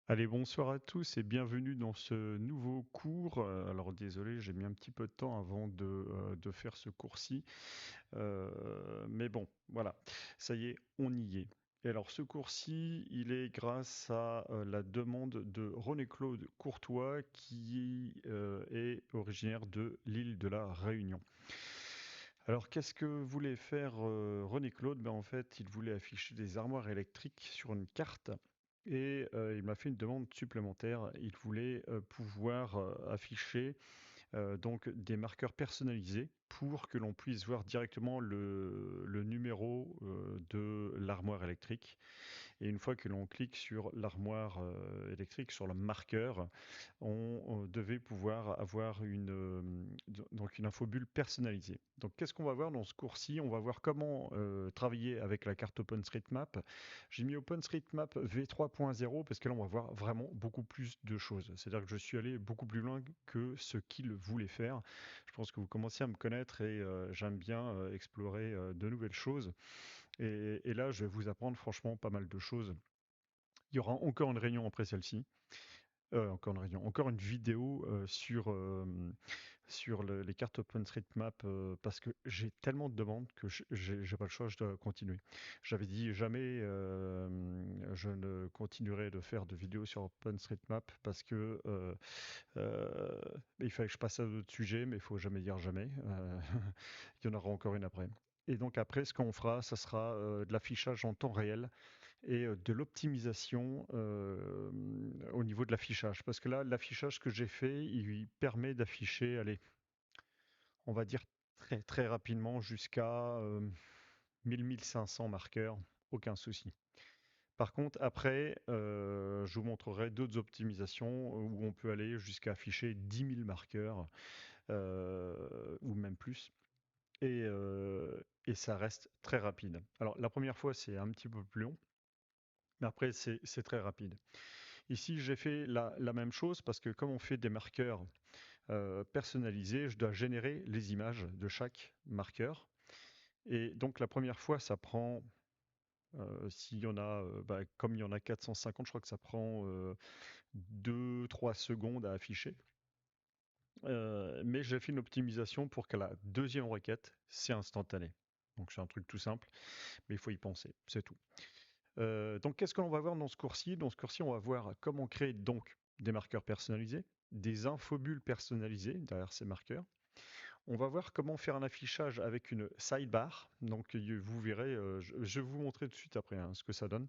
Allez, bonsoir à tous et bienvenue dans ce nouveau cours. Alors désolé, j'ai mis un petit peu de temps avant de faire ce cours-ci. Mais bon, voilà, ça y est, on y est. Et alors ce cours-ci, il est grâce à la demande de René-Claude Courtois qui est originaire de l'île de la Réunion. Alors qu'est-ce que voulait faire René-Claude? En fait, il voulait afficher des armoires électriques sur une carte et il m'a fait une demande supplémentaire. Il voulait pouvoir afficher donc des marqueurs personnalisés pour que l'on puisse voir directement le numéro de l'armoire électrique. Et une fois que l'on clique sur l'armoire électrique, sur le marqueur, on devait pouvoir avoir donc une infobulle personnalisée. Donc qu'est-ce qu'on va voir dans ce cours-ci? On va voir comment travailler avec la carte OpenStreetMap. J'ai mis OpenStreetMap V3.0 parce que là on va voir vraiment beaucoup plus de choses. C'est-à-dire que je suis allé beaucoup plus loin que ce qu'il voulait faire. Je pense que vous commencez à me connaître et j'aime bien explorer de nouvelles choses. Et là, je vais vous apprendre franchement pas mal de choses. Il y aura encore une réunion après celle-ci. Encore une réunion, encore une vidéo sur les cartes OpenStreetMap parce que j'ai tellement de demandes que j'ai pas le choix, je dois continuer. J'avais dit jamais je ne continuerai de faire de vidéos sur OpenStreetMap parce que euh, il fallait que je passe à d'autres sujets, mais il faut jamais dire jamais. Il y en aura encore une après. Et donc après, ce qu'on fera, ça sera de l'affichage en temps réel et de l'optimisation au niveau de l'affichage. Parce que là, l'affichage que j'ai fait, il permet d'afficher, allez, on va dire très très rapidement jusqu'à 1000-1500 marqueurs, aucun souci. Par contre, après, je vous montrerai d'autres optimisations où on peut aller jusqu'à afficher 10 000 marqueurs ou même plus. Et ça reste très rapide. Alors, la première fois, c'est un petit peu plus long, mais après, c'est très rapide. Ici, j'ai fait la même chose parce que comme on fait des marqueurs personnalisés, je dois générer les images de chaque marqueur. Et donc, la première fois, ça prend, s'il y en a, comme il y en a 450, je crois que ça prend 2-3 secondes à afficher. Mais j'ai fait une optimisation pour que la deuxième requête, c'est instantané. Donc, c'est un truc tout simple, mais il faut y penser, c'est tout. Donc, qu'est-ce que l'on va voir dans ce cours-ci? Dans ce cours-ci, on va voir comment créer donc des marqueurs personnalisés, des infobules personnalisées derrière ces marqueurs. On va voir comment faire un affichage avec une sidebar. Donc, vous verrez, je vais vous montrer tout de suite après ce que ça donne.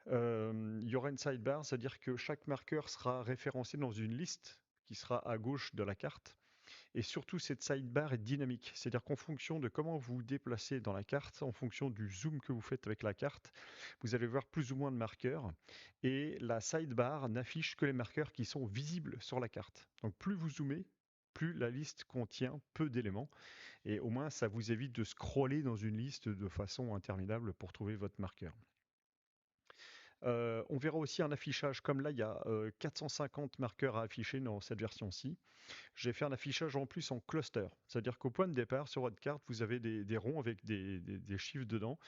Il y aura une sidebar, c'est-à-dire que chaque marqueur sera référencé dans une liste qui sera à gauche de la carte. Et surtout, cette sidebar est dynamique, c'est-à-dire qu'en fonction de comment vous vous déplacez dans la carte, en fonction du zoom que vous faites avec la carte, vous allez voir plus ou moins de marqueurs. Et la sidebar n'affiche que les marqueurs qui sont visibles sur la carte. Donc plus vous zoomez, plus la liste contient peu d'éléments. Et au moins, ça vous évite de scroller dans une liste de façon interminable pour trouver votre marqueur. On verra aussi un affichage, comme là il y a 450 marqueurs à afficher dans cette version-ci. J'ai fait un affichage en plus en cluster, c'est-à-dire qu'au point de départ sur votre carte, vous avez des ronds avec des chiffres dedans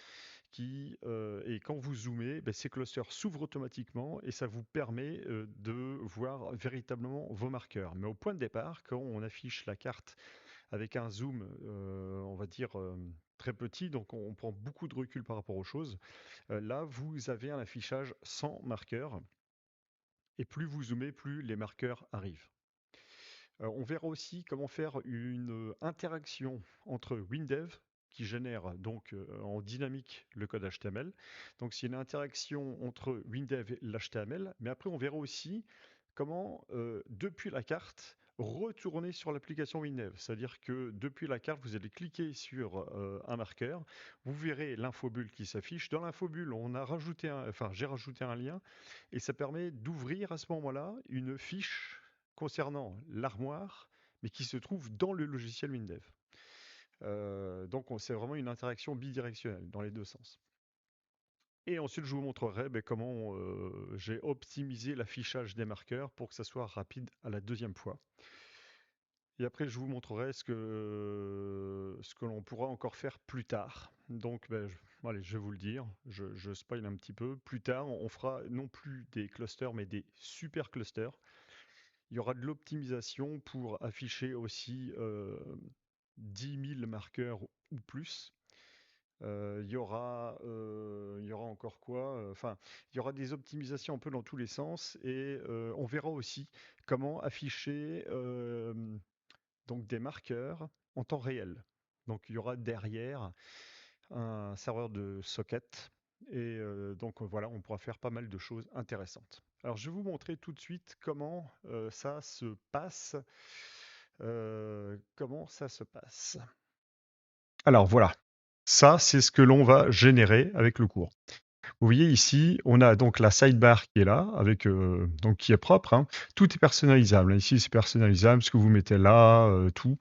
et quand vous zoomez, ces clusters s'ouvrent automatiquement et ça vous permet de voir véritablement vos marqueurs. Mais au point de départ, quand on affiche la carte avec un zoom, on va dire très petit, donc on prend beaucoup de recul par rapport aux choses, là vous avez un affichage sans marqueurs et plus vous zoomez, plus les marqueurs arrivent. On verra aussi comment faire une interaction entre WinDev qui génère donc en dynamique le code HTML. Donc c'est une interaction entre WinDev et l'HTML, mais après on verra aussi comment depuis la carte retourner sur l'application WinDev. C'est-à-dire que depuis la carte, vous allez cliquer sur un marqueur, vous verrez l'infobulle qui s'affiche. Dans l'infobulle, j'ai rajouté un lien et ça permet d'ouvrir à ce moment-là une fiche concernant l'armoire, mais qui se trouve dans le logiciel WinDev. Donc c'est vraiment une interaction bidirectionnelle dans les deux sens. Et ensuite, je vous montrerai comment j'ai optimisé l'affichage des marqueurs pour que ça soit rapide à la deuxième fois. Et après, je vous montrerai ce que l'on pourra encore faire plus tard. Donc, ben, allez, je vais vous le dire, je spoil un petit peu. Plus tard, on fera non plus des clusters, mais des super clusters. Il y aura de l'optimisation pour afficher aussi 10 000 marqueurs ou plus. Il y aura encore quoi? Enfin, il y aura des optimisations un peu dans tous les sens et on verra aussi comment afficher donc des marqueurs en temps réel. Donc il y aura derrière un serveur de socket et donc voilà, on pourra faire pas mal de choses intéressantes. Alors je vais vous montrer tout de suite comment ça se passe. Comment ça se passe. Alors voilà, ça c'est ce que l'on va générer avec le cours. Vous voyez ici, on a donc la sidebar qui est là, avec donc qui est propre, hein. Tout est personnalisable. Ici, c'est personnalisable, ce que vous mettez là, tout.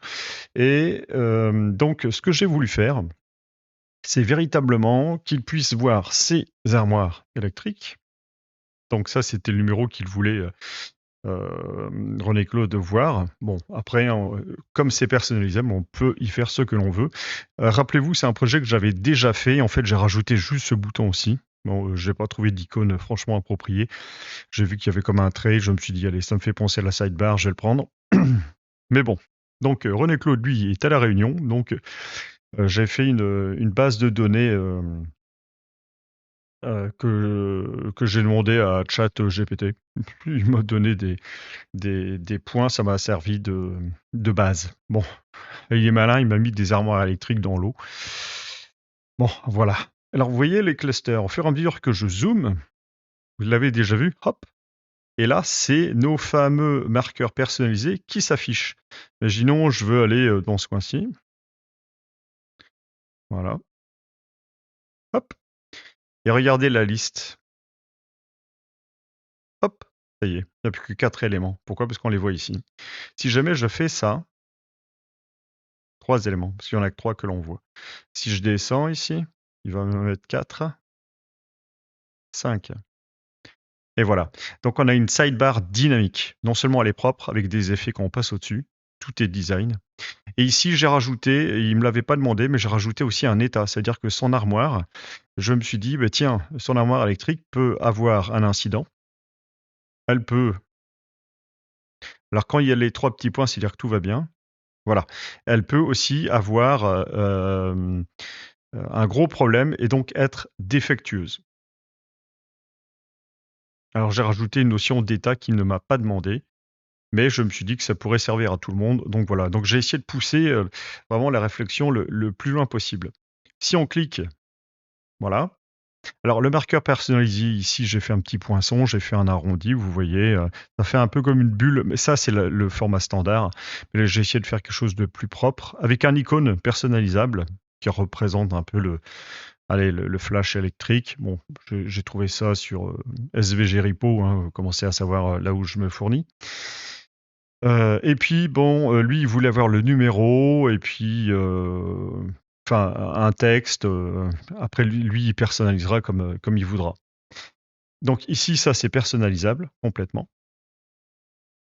Et donc, ce que j'ai voulu faire, c'est véritablement qu'il puisse voir ces armoires électriques. Donc ça, c'était le numéro qu'il voulait René-Claude voir. Bon, après, comme c'est personnalisable, on peut y faire ce que l'on veut. Rappelez-vous, c'est un projet que j'avais déjà fait. En fait, j'ai rajouté juste ce bouton aussi. Bon, j'ai pas trouvé d'icône franchement appropriée. J'ai vu qu'il y avait comme un trait. Je me suis dit, allez, ça me fait penser à la sidebar, je vais le prendre. Mais bon. Donc, René-Claude, lui, est à la Réunion. Donc, j'ai fait une base de données que j'ai demandé à ChatGPT. Il m'a donné des points, ça m'a servi de base. Bon, il est malin, il m'a mis des armoires électriques dans l'eau. Bon, voilà. Alors, vous voyez les clusters, au fur et à mesure que je zoome, vous l'avez déjà vu, hop, et là, c'est nos fameux marqueurs personnalisés qui s'affichent. Imaginons, je veux aller dans ce coin-ci. Voilà. Hop. Et regardez la liste. Hop, ça y est, il n'y a plus que 4 éléments. Pourquoi? Parce qu'on les voit ici. Si jamais je fais ça, 3 éléments, parce qu'il n'y en a que 3 que l'on voit. Si je descends ici, il va me mettre 4, 5. Et voilà. Donc on a une sidebar dynamique. Non seulement elle est propre, avec des effets quand on passe au-dessus, tout est design. Et ici, j'ai rajouté, il ne me l'avait pas demandé, mais j'ai rajouté aussi un état. C'est-à-dire que son armoire, je me suis dit, bah, tiens, son armoire électrique peut avoir un incident. Elle peut... Alors quand il y a les 3 petits points, c'est-à-dire que tout va bien. Voilà. Elle peut aussi avoir un gros problème et donc être défectueuse. Alors j'ai rajouté une notion d'état qu'il ne m'a pas demandé, mais je me suis dit que ça pourrait servir à tout le monde. Donc voilà, donc j'ai essayé de pousser vraiment la réflexion le plus loin possible. Si on clique, voilà. Alors le marqueur personnalisé, ici j'ai fait un petit poinçon, j'ai fait un arrondi, vous voyez, ça fait un peu comme une bulle, mais ça c'est le format standard. Mais là, j'ai essayé de faire quelque chose de plus propre, avec un icône personnalisable qui représente un peu le flash électrique. Bon, j'ai trouvé ça sur SVG Repo, hein, vous commencez à savoir là où je me fournis. Et puis bon, lui il voulait avoir le numéro et puis enfin un texte. Après lui il personnalisera comme il voudra. Donc ici ça c'est personnalisable complètement.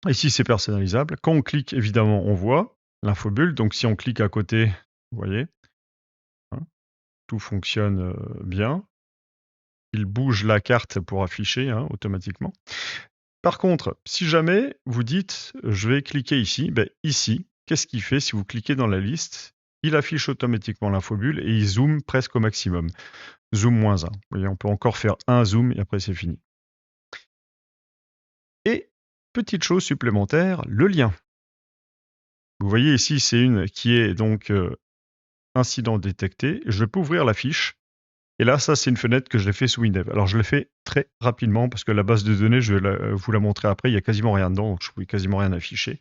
Ici c'est personnalisable. Quand on clique évidemment on voit l'infobulle. Donc si on clique à côté, vous voyez, hein, tout fonctionne bien. Il bouge la carte pour afficher hein, automatiquement. Par contre, si jamais vous dites je vais cliquer ici, ben ici, qu'est-ce qu'il fait si vous cliquez dans la liste? Il affiche automatiquement l'infobulle et il zoome presque au maximum. Zoom -1. Vous voyez, on peut encore faire un zoom et après c'est fini. Et petite chose supplémentaire, le lien. Vous voyez ici, c'est une qui est donc incident détecté. Je peux ouvrir la fiche. Et là, ça, c'est une fenêtre que je l'ai fait sous WinDev. Alors, je l'ai fait très rapidement parce que la base de données, je vais vous la montrer après, il n'y a quasiment rien dedans, donc je ne pouvais quasiment rien afficher.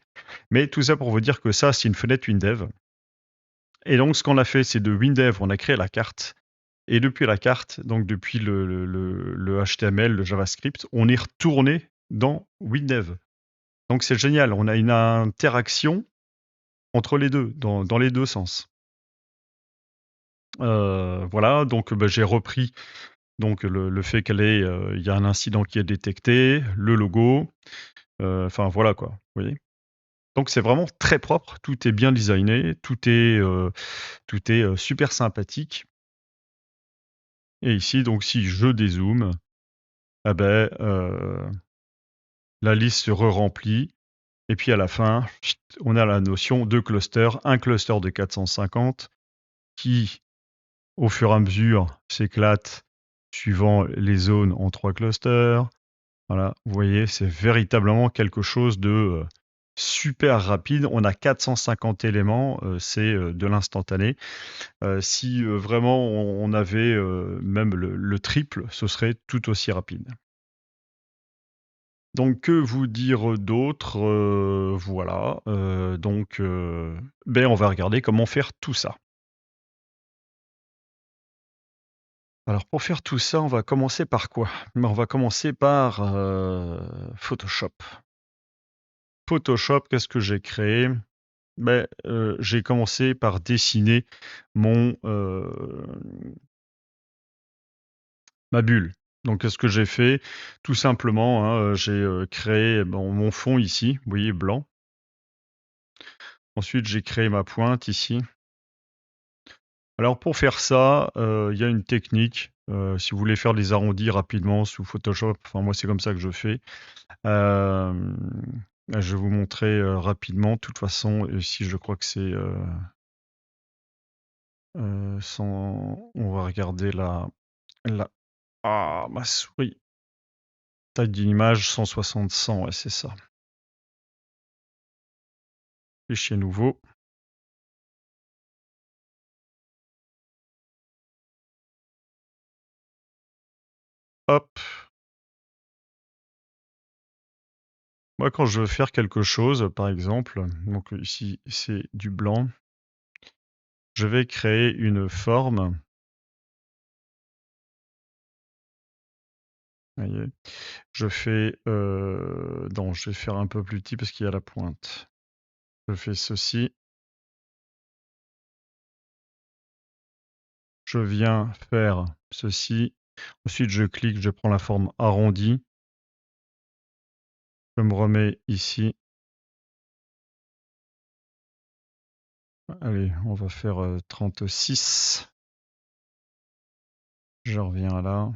Mais tout ça pour vous dire que ça, c'est une fenêtre WinDev. Et donc, ce qu'on a fait, c'est de WinDev, on a créé la carte. Et depuis la carte, donc depuis le HTML, le JavaScript, on est retourné dans WinDev. Donc, c'est génial. On a une interaction entre les deux, dans les deux sens. Voilà, donc bah, j'ai repris donc le fait qu'il y a un incident qui est détecté, le logo, enfin voilà quoi, vous voyez. Donc c'est vraiment très propre, tout est bien designé, tout est super sympathique. Et ici, donc si je dézoome, ah ben, la liste se re-remplit. Et puis à la fin, on a la notion de cluster, un cluster de 450 qui, au fur et à mesure, s'éclate suivant les zones en 3 clusters. Voilà, vous voyez, c'est véritablement quelque chose de super rapide. On a 450 éléments, c'est de l'instantané. Si vraiment on avait même le triple, ce serait tout aussi rapide. Donc que vous dire d'autre? Voilà, donc ben, on va regarder comment faire tout ça. Alors pour faire tout ça, on va commencer par quoi? Ben, on va commencer par, Photoshop. Photoshop, qu'est-ce que j'ai créé? Ben, j'ai commencé par dessiner mon, ma bulle. Donc qu'est-ce que j'ai fait? Tout simplement, hein, j'ai, créé, bon, mon fond ici, vous voyez blanc. Ensuite, j'ai créé ma pointe ici. Alors pour faire ça, il y a une technique, si vous voulez faire des arrondis rapidement sous Photoshop, enfin moi c'est comme ça que je fais. Hem, je vais vous montrer, rapidement. De toute façon, ici je crois que c'est, on va regarder la ah ma souris! Taille d'une image 160-100, ouais c'est ça. Fichier nouveau. Hop! Moi quand je veux faire quelque chose, par exemple, donc ici c'est du blanc. Je vais créer une forme. Vous voyez? Je fais, non, je vais faire un peu plus petit parce qu'il y a la pointe. Je fais ceci. Je viens faire ceci. Ensuite, je clique, je prends la forme arrondie. Je me remets ici. Allez, on va faire 36. Je reviens là.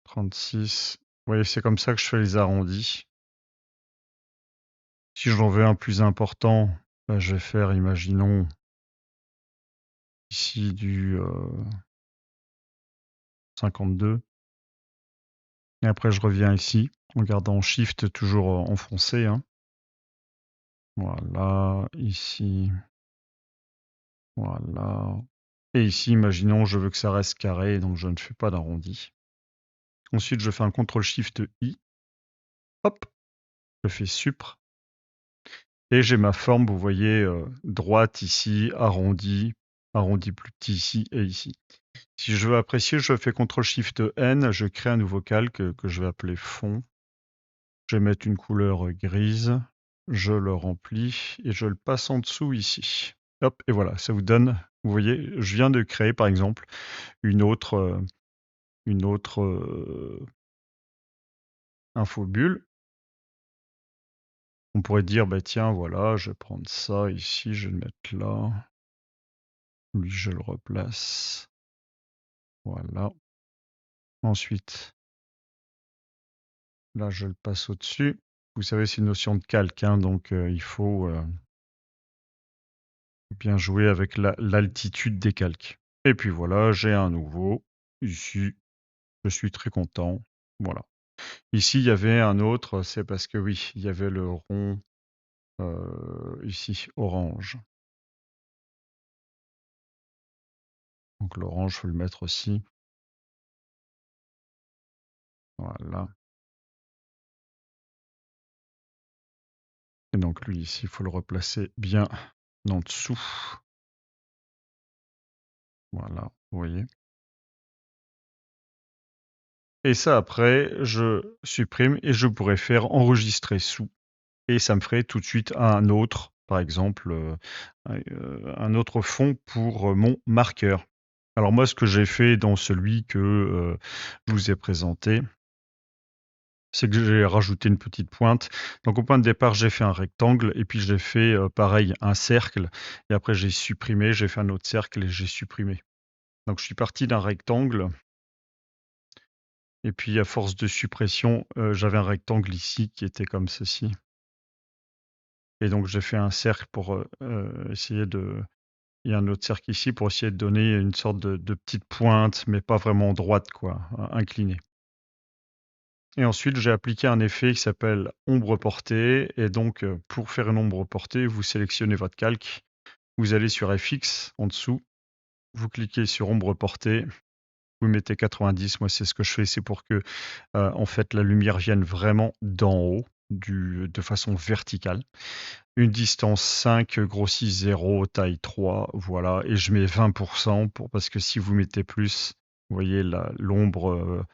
36. Vous voyez, c'est comme ça que je fais les arrondis. Si j'en veux un plus important, bah, je vais faire, imaginons, ici du 52. Et après, je reviens ici, en gardant Shift toujours enfoncé, hein. Voilà, ici, voilà. Et ici, imaginons, je veux que ça reste carré, donc je ne fais pas d'arrondi. Ensuite, je fais un CTRL-SHIFT-I. Hop, je fais supr. Et j'ai ma forme, vous voyez, droite ici, arrondi, arrondi plus petit ici et ici. Si je veux apprécier, je fais CTRL-SHIFT-N, je crée un nouveau calque que je vais appeler fond. Je vais mettre une couleur grise, je le remplis et je le passe en dessous ici. Hop, et voilà, ça vous donne, vous voyez, je viens de créer par exemple une autre infobulle. On pourrait dire, bah tiens, voilà, je vais prendre ça ici, je vais le mettre là. Lui, je le replace. Voilà. Ensuite, là, je le passe au-dessus. Vous savez, c'est une notion de calque, hein, donc il faut bien jouer avec l'altitude des calques. Et puis voilà, j'ai un nouveau. Ici, je suis très content. Voilà. Ici, il y avait un autre, c'est parce que oui, il y avait le rond ici, orange. Donc l'orange, il faut le mettre aussi. Voilà. Et donc lui ici, il faut le replacer bien en dessous. Voilà, vous voyez. Et ça après, je supprime et je pourrais faire enregistrer sous. Et ça me ferait tout de suite un autre, par exemple, un autre fond pour mon marqueur. Alors moi, ce que j'ai fait dans celui que je vous ai présenté, c'est que j'ai rajouté une petite pointe. Donc au point de départ, j'ai fait un rectangle et puis j'ai fait pareil, un cercle. Et après, j'ai supprimé, j'ai fait un autre cercle et j'ai supprimé. Donc je suis parti d'un rectangle. Et puis à force de suppression, j'avais un rectangle ici qui était comme ceci. Et donc j'ai fait un cercle pour essayer de... Il y a un autre cercle ici pour essayer de donner une sorte de petite pointe, mais pas vraiment droite, quoi, inclinée. Et ensuite, j'ai appliqué un effet qui s'appelle ombre portée. Et donc, pour faire une ombre portée, vous sélectionnez votre calque, vous allez sur FX en dessous, vous cliquez sur ombre portée, vous mettez 90. Moi, c'est ce que je fais, c'est pour que en fait, la lumière vienne vraiment d'en haut, de façon verticale. Une distance 5, grossit 0, taille 3, voilà. Et je mets 20% parce que si vous mettez plus, vous voyez, l'ombre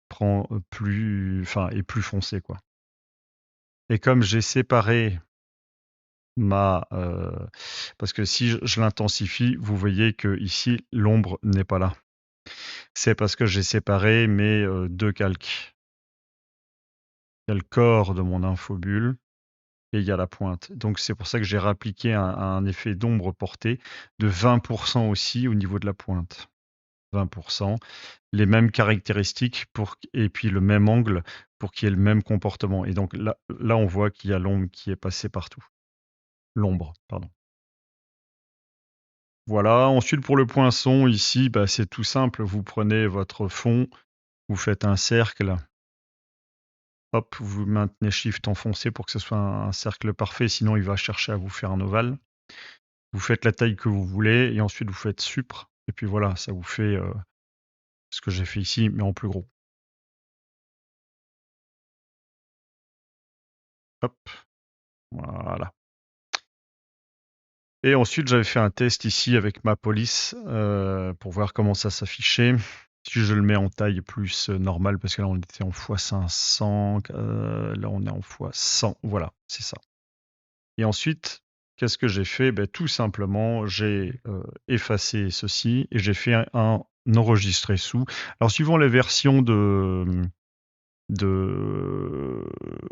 prend est plus foncée, quoi. Et comme j'ai séparé parce que si je l'intensifie, vous voyez que ici l'ombre n'est pas là. C'est parce que j'ai séparé mes deux calques. Il y a le corps de mon infobulle et il y a la pointe. Donc c'est pour ça que j'ai réappliqué un effet d'ombre portée de 20% aussi au niveau de la pointe. 20%, les mêmes caractéristiques et puis le même angle pour qu'il y ait le même comportement. Et donc là on voit qu'il y a l'ombre qui est passée partout. L'ombre, pardon. Voilà, ensuite pour le poinçon, ici, bah, c'est tout simple. Vous prenez votre fond, vous faites un cercle, hop, vous maintenez Shift enfoncé pour que ce soit un cercle parfait, sinon il va chercher à vous faire un ovale. Vous faites la taille que vous voulez et ensuite vous faites Supre. Et puis voilà, ça vous fait ce que j'ai fait ici, mais en plus gros. Hop, voilà. Et ensuite, j'avais fait un test ici avec ma police pour voir comment ça s'affichait. Si je le mets en taille plus normale, parce que là on était en x500, là on est en x100, voilà, c'est ça. Et ensuite, qu'est-ce que j'ai fait? Ben, tout simplement, j'ai effacé ceci et j'ai fait un enregistré sous. Alors suivant les versions de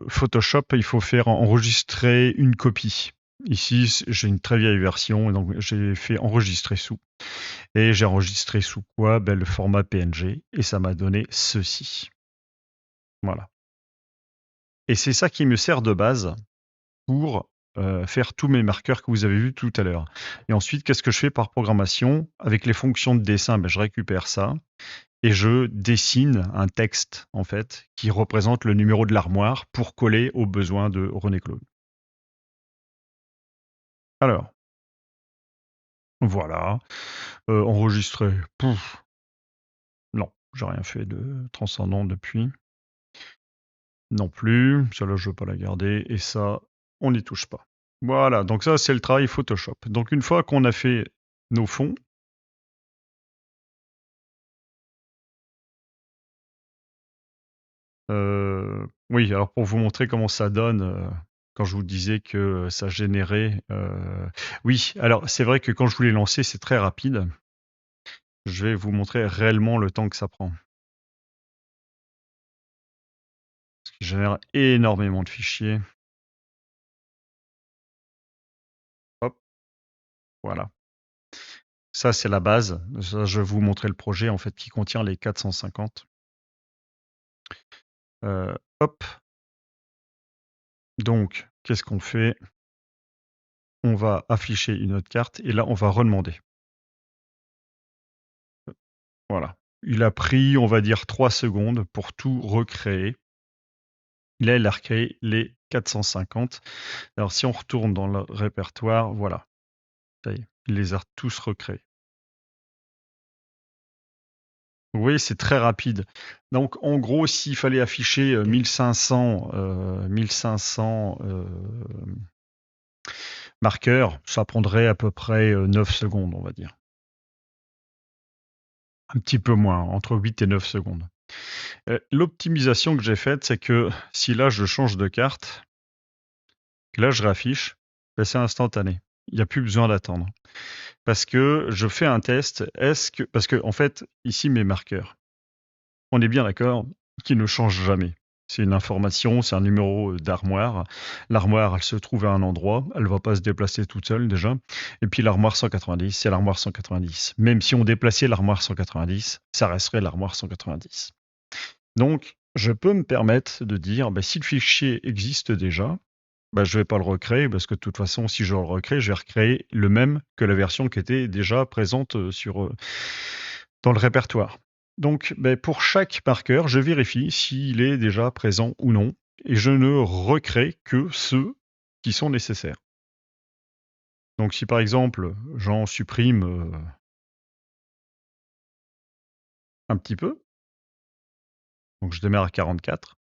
Photoshop, il faut faire enregistrer une copie. Ici, j'ai une très vieille version, et donc j'ai fait enregistrer sous. Et j'ai enregistré sous quoi? Ben, le format PNG, et ça m'a donné ceci. Voilà. Et c'est ça qui me sert de base pour faire tous mes marqueurs que vous avez vus tout à l'heure. Et ensuite, qu'est-ce que je fais par programmation? Avec les fonctions de dessin, ben, je récupère ça, et je dessine un texte, en fait, qui représente le numéro de l'armoire pour coller aux besoins de René Claude. Alors, voilà. Enregistré. Pouf. Non, j'ai rien fait de transcendant depuis. Non plus. Celle-là, je veux pas la garder. Et ça, on n'y touche pas. Voilà, donc ça, c'est le travail Photoshop. Donc une fois qu'on a fait nos fonds, oui, alors pour vous montrer comment ça donne, quand je vous disais que ça générait... Oui, alors c'est vrai que quand je voulais lancer, c'est très rapide. Je vais vous montrer réellement le temps que ça prend. Parce qu'il génère énormément de fichiers. Hop, voilà. Ça, c'est la base. Ça, je vais vous montrer le projet en fait qui contient les 450. Hop. Donc, qu'est-ce qu'on fait? On va afficher une autre carte et là, on va redemander. Voilà. Il a pris, on va dire, 3 secondes pour tout recréer. Là, il a recréé les 450. Alors, si on retourne dans le répertoire, voilà. Ça y est, il les a tous recréés. Vous voyez, c'est très rapide. Donc, en gros, s'il fallait afficher 1500 marqueurs, ça prendrait à peu près 9 secondes, on va dire. Un petit peu moins, entre 8 et 9 secondes. L'optimisation que j'ai faite, c'est que si là, je change de carte, que là, je réaffiche, ben, c'est instantané. Il n'y a plus besoin d'attendre. Parce que je fais un test. Parce que, en fait, ici, mes marqueurs, on est bien d'accord qu'ils ne changent jamais. C'est une information, c'est un numéro d'armoire. L'armoire, elle se trouve à un endroit, elle ne va pas se déplacer toute seule déjà. Et puis l'armoire 190, c'est l'armoire 190. Même si on déplaçait l'armoire 190, ça resterait l'armoire 190. Donc, je peux me permettre de dire, bah, si le fichier existe déjà, bah, je ne vais pas le recréer parce que de toute façon, si je le recrée, je vais recréer le même que la version qui était déjà présente dans le répertoire. Donc, bah, pour chaque marqueur, je vérifie s'il est déjà présent ou non et je ne recrée que ceux qui sont nécessaires. Donc, si par exemple, j'en supprime un petit peu, donc je démarre à 44,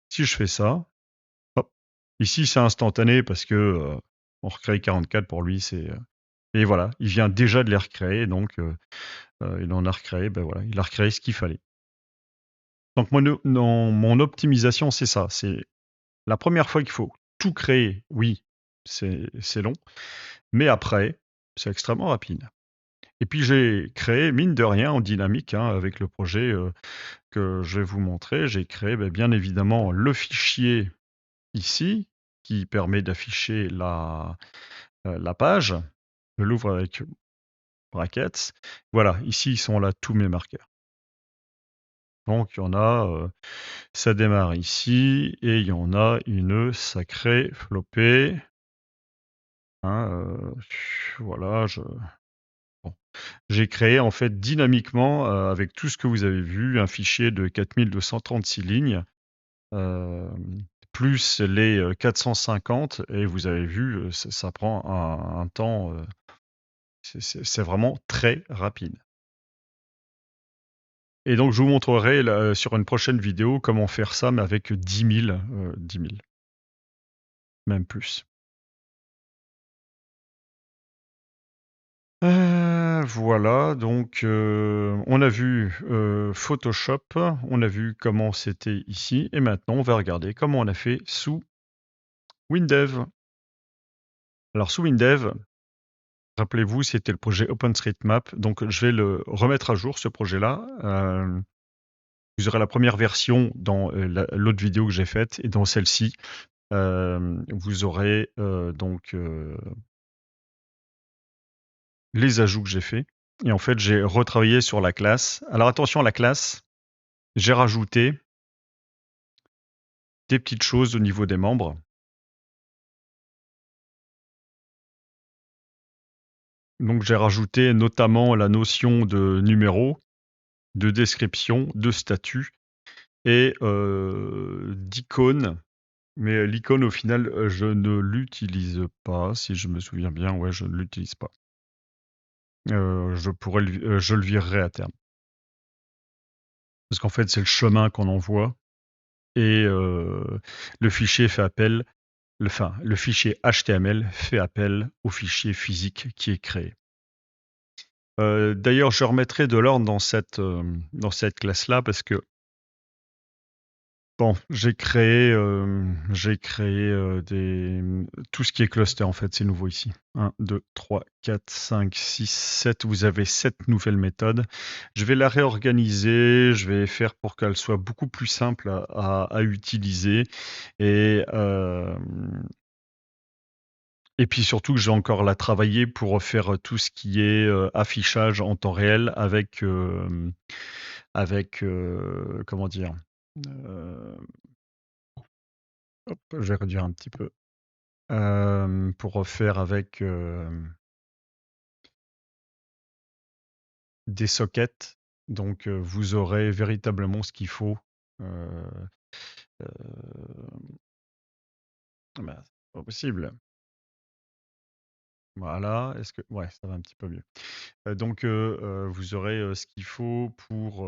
si je fais ça, hop, ici c'est instantané parce que on recrée 44 pour lui, et voilà, il vient déjà de les recréer, donc il en a recréé, ben voilà, il a recréé ce qu'il fallait. Donc mon optimisation, c'est ça, c'est la première fois qu'il faut tout créer, oui, c'est long, mais après, c'est extrêmement rapide. Et puis j'ai créé, mine de rien, en dynamique, hein, avec le projet que je vais vous montrer, j'ai créé bien évidemment le fichier ici, qui permet d'afficher la page. Je l'ouvre avec brackets. Voilà, ici ils sont là tous mes marqueurs. Donc il y en a, ça démarre ici, et il y en a une sacrée flopée. Hein, voilà, bon. J'ai créé en fait dynamiquement, avec tout ce que vous avez vu, un fichier de 4236 lignes, plus les 450, et vous avez vu, ça prend un temps, c'est vraiment très rapide. Et donc je vous montrerai sur une prochaine vidéo comment faire ça, mais avec 10 000, même plus. Voilà, donc on a vu Photoshop, on a vu comment c'était ici, et maintenant on va regarder comment on a fait sous WinDev. Alors sous WinDev, rappelez-vous, c'était le projet OpenStreetMap, donc je vais le remettre à jour, ce projet-là. Vous aurez la première version dans l'autre vidéo que j'ai faite, et dans celle-ci, vous aurez donc les ajouts que j'ai faits. Et en fait, j'ai retravaillé sur la classe. Alors attention, la classe, j'ai rajouté des petites choses au niveau des membres. Donc j'ai rajouté notamment la notion de numéro, de description, de statut et d'icône. Mais l'icône, au final, je ne l'utilise pas, si je me souviens bien. Ouais, je ne l'utilise pas. Je le virerai à terme. Parce qu'en fait, c'est le chemin qu'on envoie, et le fichier fait appel, le fichier HTML fait appel au fichier physique qui est créé. D'ailleurs, je remettrai de l'ordre dans cette classe-là, parce que bon, j'ai créé tout ce qui est cluster, en fait, c'est nouveau ici. 1, 2, 3, 4, 5, 6, 7. Vous avez 7 nouvelles méthodes. Je vais la réorganiser, je vais faire pour qu'elle soit beaucoup plus simple à utiliser. Et puis surtout que je vais encore la travailler pour faire tout ce qui est affichage en temps réel avec comment dire, hop, je vais réduire un petit peu. Pour faire avec des sockets. Donc vous aurez véritablement ce qu'il faut. Euh, euh, bah, c'est pas possible. Voilà, est-ce que... Ouais, ça va un petit peu mieux. Donc vous aurez ce qu'il faut pour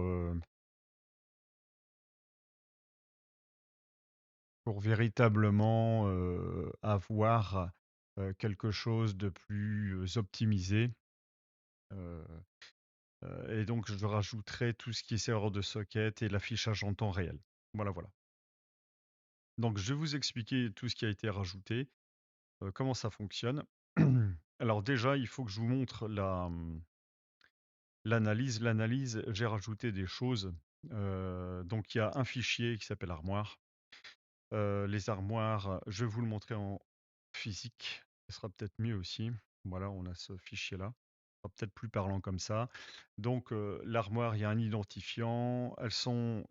véritablement avoir quelque chose de plus optimisé. Euh, et donc je rajouterai tout ce qui est serveur de socket et l'affichage en temps réel. Voilà, voilà. Donc je vais vous expliquer tout ce qui a été rajouté, comment ça fonctionne. Alors déjà, il faut que je vous montre l'analyse. L'analyse, j'ai rajouté des choses. Donc il y a un fichier qui s'appelle armoire. Les armoires, je vais vous le montrer en physique, ce sera peut-être mieux aussi. Voilà, on a ce fichier-là. Ce sera peut-être plus parlant comme ça. Donc, l'armoire, il y a un identifiant. Elles sont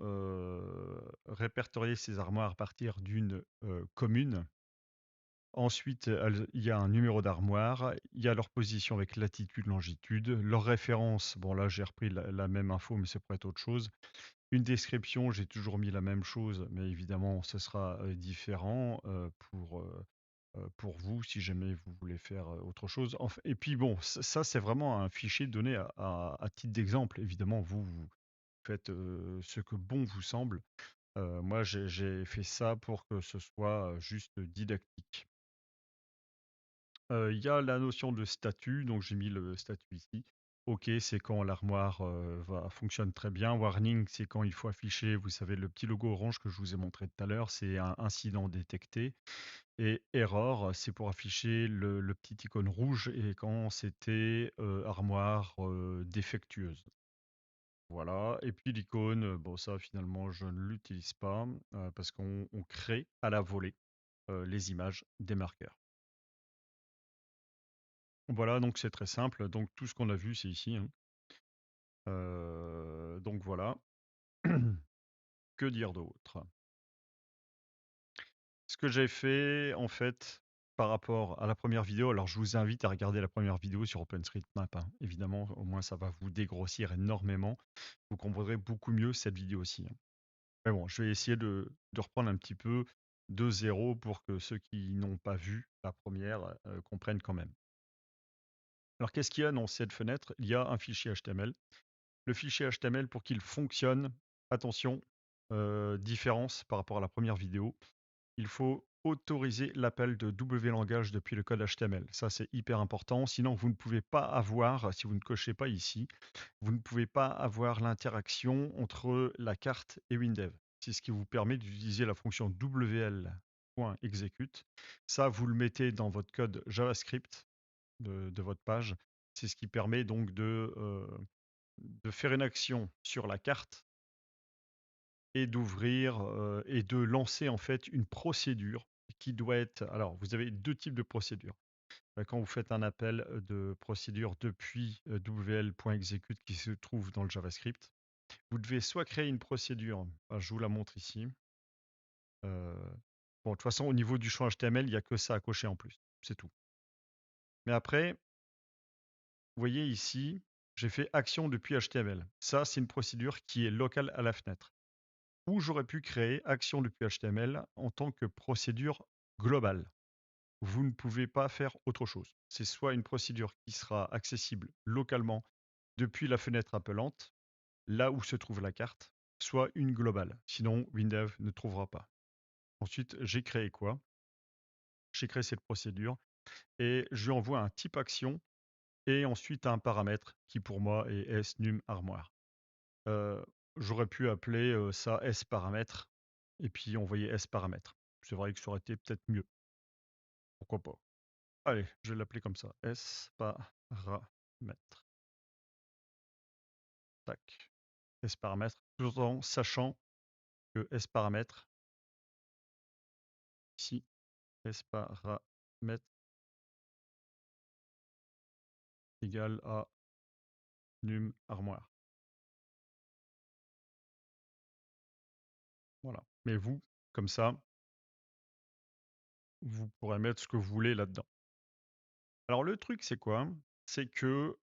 répertoriées, ces armoires, à partir d'une commune. Ensuite, il y a un numéro d'armoire, il y a leur position avec latitude, longitude, leur référence. Bon, là, j'ai repris la même info, mais c'est pour être autre chose. Une description, j'ai toujours mis la même chose, mais évidemment, ce sera différent pour vous si jamais vous voulez faire autre chose. Et puis bon, ça, c'est vraiment un fichier donné à titre d'exemple. Évidemment, vous faites ce que bon vous semble. Moi, j'ai fait ça pour que ce soit juste didactique. Il y a la notion de statut, donc j'ai mis le statut ici. OK, c'est quand l'armoire fonctionne très bien. Warning, c'est quand il faut afficher, vous savez, le petit logo orange que je vous ai montré tout à l'heure, c'est un incident détecté. Et error, c'est pour afficher le petit icône rouge et quand c'était armoire défectueuse. Voilà, et puis l'icône, bon ça finalement je ne l'utilise pas parce qu'on crée à la volée les images des marqueurs. Voilà, donc c'est très simple. Donc tout ce qu'on a vu, c'est ici, hein. Donc voilà. Que dire d'autre? Ce que j'ai fait, en fait, par rapport à la première vidéo, alors je vous invite à regarder la première vidéo sur OpenStreetMap, hein. Évidemment, au moins ça va vous dégrossir énormément. Vous comprendrez beaucoup mieux cette vidéo-ci, hein. Mais bon, je vais essayer de reprendre un petit peu de zéro pour que ceux qui n'ont pas vu la première comprennent quand même. Alors qu'est-ce qu'il y a dans cette fenêtre? Il y a un fichier HTML. Le fichier HTML, pour qu'il fonctionne, attention, différence par rapport à la première vidéo, il faut autoriser l'appel de W-langage depuis le code HTML. Ça, c'est hyper important. Sinon, vous ne pouvez pas avoir, si vous ne cochez pas ici, vous ne pouvez pas avoir l'interaction entre la carte et WinDev. C'est ce qui vous permet d'utiliser la fonction wl.execute. Ça, vous le mettez dans votre code JavaScript de votre page. C'est ce qui permet donc de faire une action sur la carte et d'ouvrir et de lancer en fait une procédure qui doit être. Alors, vous avez deux types de procédures. Quand vous faites un appel de procédure depuis wl.execute qui se trouve dans le JavaScript, vous devez soit créer une procédure, je vous la montre ici. Bon, de toute façon, au niveau du champ HTML, il n'y a que ça à cocher en plus, c'est tout. Mais après, vous voyez ici, j'ai fait action depuis HTML. Ça, c'est une procédure qui est locale à la fenêtre. Ou j'aurais pu créer action depuis HTML en tant que procédure globale. Vous ne pouvez pas faire autre chose. C'est soit une procédure qui sera accessible localement depuis la fenêtre appelante, là où se trouve la carte, soit une globale. Sinon, Windows ne trouvera pas. Ensuite, j'ai créé quoi? J'ai créé cette procédure et je lui envoie un type action et ensuite un paramètre qui pour moi est snum_armoire. Euh, J'aurais pu appeler ça sParamètre et puis envoyer sParamètre. C'est vrai que ça aurait été peut-être mieux. Pourquoi pas? Allez, je vais l'appeler comme ça. sParamètre. Tac. SParamètre. Tout en sachant que sParamètre, ici, sParamètre égale à num_armoire. Voilà. Mais vous, comme ça, vous pourrez mettre ce que vous voulez là-dedans. Alors le truc, c'est quoi? C'est que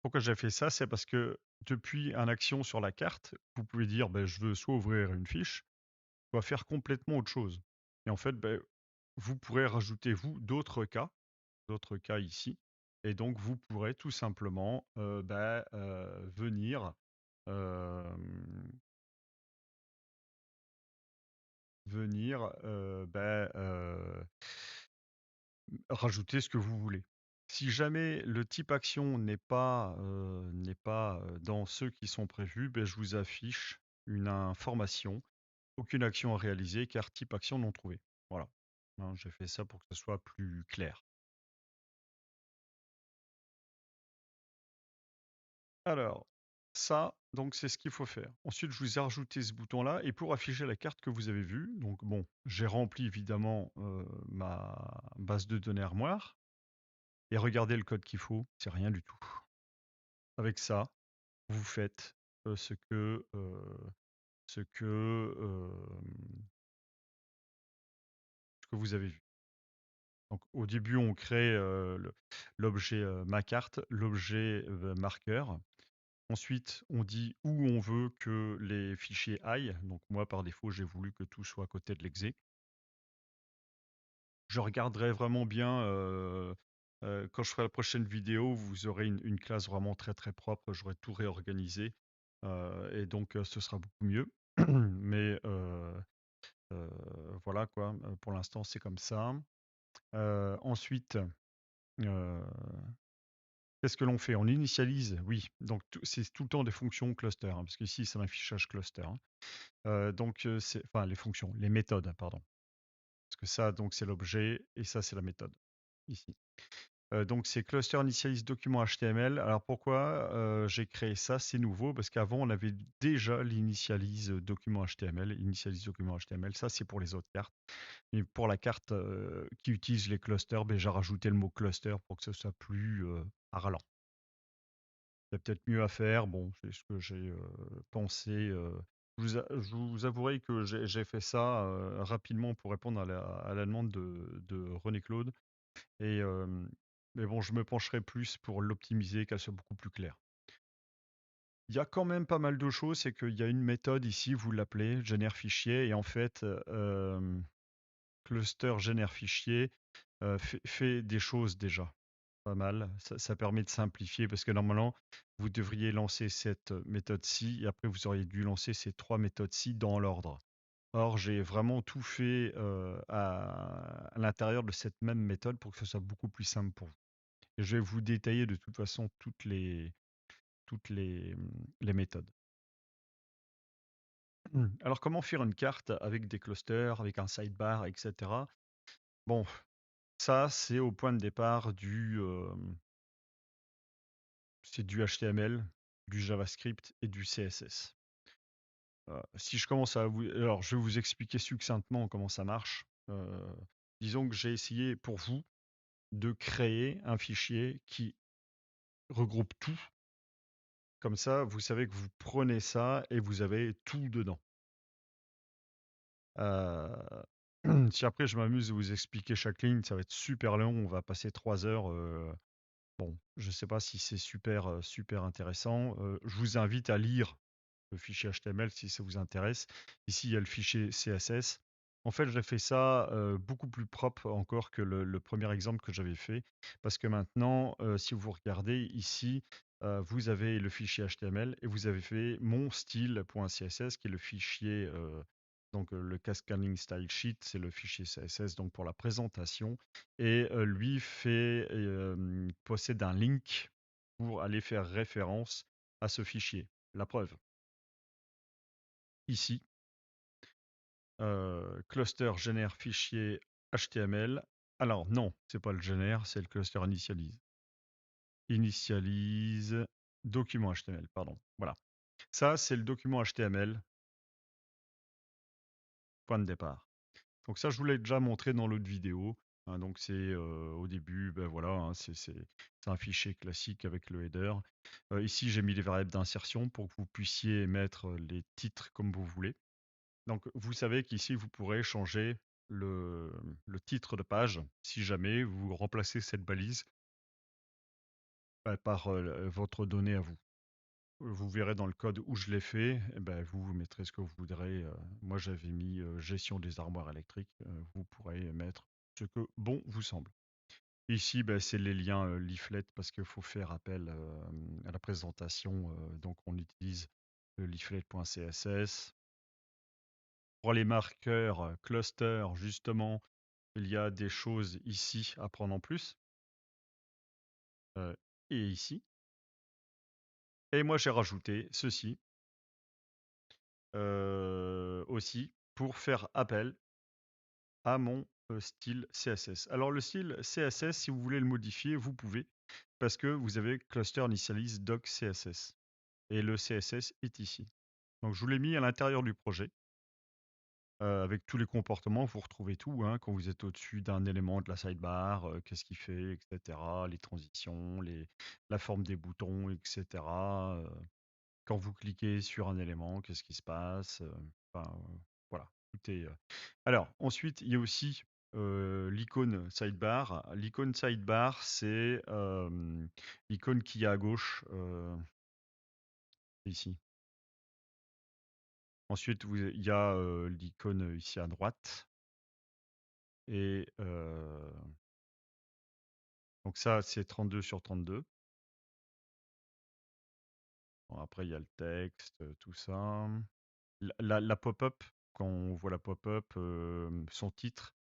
pourquoi j'ai fait ça? C'est parce que depuis un action sur la carte, vous pouvez dire ben, je veux soit ouvrir une fiche, soit faire complètement autre chose. Et en fait, ben, vous pourrez rajouter, vous, d'autres cas ici. Et donc, vous pourrez tout simplement venir, euh, venir rajouter ce que vous voulez. Si jamais le type action n'est pas dans ceux qui sont prévus, ben, je vous affiche une information. Aucune action à réaliser car type action non trouvé. Voilà. Hein, j'ai fait ça pour que ce soit plus clair. Alors, Ça, donc c'est ce qu'il faut faire. Ensuite, je vous ai rajouté ce bouton-là et pour afficher la carte que vous avez vue, donc bon, j'ai rempli évidemment ma base de données armoire et regardez le code qu'il faut, c'est rien du tout. Avec ça, vous faites ce que vous avez vu. Donc, au début, on crée l'objet ma carte, l'objet marqueur. Ensuite, on dit où on veut que les fichiers aillent. Donc moi, par défaut, j'ai voulu que tout soit à côté de l'exé. Je regarderai vraiment bien quand je ferai la prochaine vidéo. Vous aurez une classe vraiment très très propre. J'aurai tout réorganisé et donc ce sera beaucoup mieux. Mais euh, voilà quoi. Pour l'instant, c'est comme ça. Ensuite, euh, qu'est-ce que l'on fait? On initialise, oui. Donc c'est tout le temps des fonctions cluster, hein, parce qu'ici c'est un affichage cluster, hein. Donc c'est, enfin les fonctions, les méthodes, pardon. Parce que ça, donc c'est l'objet et ça c'est la méthode ici. Donc c'est cluster initialize document HTML. Alors pourquoi j'ai créé ça? C'est nouveau parce qu'avant on avait déjà l'initialize document HTML. Initialize document HTML, ça c'est pour les autres cartes. Et pour la carte qui utilise les clusters, ben, j'ai rajouté le mot cluster pour que ce soit plus parlant. Il y a peut-être mieux à faire. Bon, c'est ce que j'ai pensé. Je vous avouerai que j'ai fait ça rapidement pour répondre à la demande de René Claude. Et, mais bon, je me pencherai plus pour l'optimiser, qu'elle soit beaucoup plus claire. Il y a quand même pas mal de choses, c'est qu'il y a une méthode ici, vous l'appelez génère fichier, et en fait, cluster génère fichier fait des choses déjà pas mal. Ça permet de simplifier parce que normalement, vous devriez lancer cette méthode-ci et après vous auriez dû lancer ces trois méthodes-ci dans l'ordre. Or, j'ai vraiment tout fait à l'intérieur de cette même méthode pour que ce soit beaucoup plus simple pour vous. Et je vais vous détailler de toute façon toutes les méthodes. Alors, comment faire une carte avec des clusters, avec un sidebar, etc. Bon, ça, c'est au point de départ c'est du HTML, du JavaScript et du CSS. Si je commence à vous... Alors, je vais vous expliquer succinctement comment ça marche. Disons que j'ai essayé pour vous de créer un fichier qui regroupe tout. Comme ça, vous savez que vous prenez ça et vous avez tout dedans. Euh, Si après je m'amuse à vous expliquer chaque ligne, ça va être super long. On va passer 3 heures. Bon, je ne sais pas si c'est super intéressant. Je vous invite à lire le fichier HTML si ça vous intéresse. Ici, il y a le fichier CSS. En fait, j'ai fait ça beaucoup plus propre encore que le premier exemple que j'avais fait. Parce que maintenant, si vous regardez ici, vous avez le fichier HTML et vous avez fait mon style.css qui est le fichier, donc le Cascading Style Sheet, c'est le fichier CSS donc pour la présentation. Et lui possède un link pour aller faire référence à ce fichier. La preuve, ici, cluster génère fichier HTML. Alors non, c'est pas le génère, c'est le cluster initialise. Initialise document HTML, pardon. Voilà. Ça, c'est le document HTML, point de départ. Donc ça, je vous l'ai déjà montré dans l'autre vidéo. Hein, donc c'est au début, ben voilà, hein, c'est un fichier classique avec le header. Ici, j'ai mis les variables d'insertion pour que vous puissiez mettre les titres comme vous voulez. Donc vous savez qu'ici, vous pourrez changer le titre de page si jamais vous remplacez cette balise par votre donnée à vous. Vous verrez dans le code où je l'ai fait, eh ben, vous mettrez ce que vous voudrez. Moi, j'avais mis gestion des armoires électriques. Vous pourrez mettre ce que bon vous semble. Ici, ben, c'est les liens leaflet parce qu'il faut faire appel à la présentation. Donc, on utilise le leaflet.css. Pour les marqueurs cluster, justement, il y a des choses ici à prendre en plus. Et ici. Et moi, j'ai rajouté ceci aussi pour faire appel à mon style CSS. Alors le style CSS, si vous voulez le modifier, vous pouvez, parce que vous avez cluster initialize doc CSS. et le CSS est ici. Donc je vous l'ai mis à l'intérieur du projet. Avec tous les comportements, vous retrouvez tout, hein, quand vous êtes au-dessus d'un élément de la sidebar, qu'est-ce qu'il fait, etc. Les transitions, la forme des boutons, etc. Quand vous cliquez sur un élément, qu'est-ce qui se passe, enfin, voilà, tout est. Alors, ensuite, il y a aussi l'icône sidebar. L'icône sidebar, c'est l'icône qui est à gauche, ici. Ensuite, il y a l'icône ici à droite. Et donc ça, c'est 32 sur 32. Bon, après, il y a le texte, tout ça. La pop-up, quand on voit la pop-up, son titre,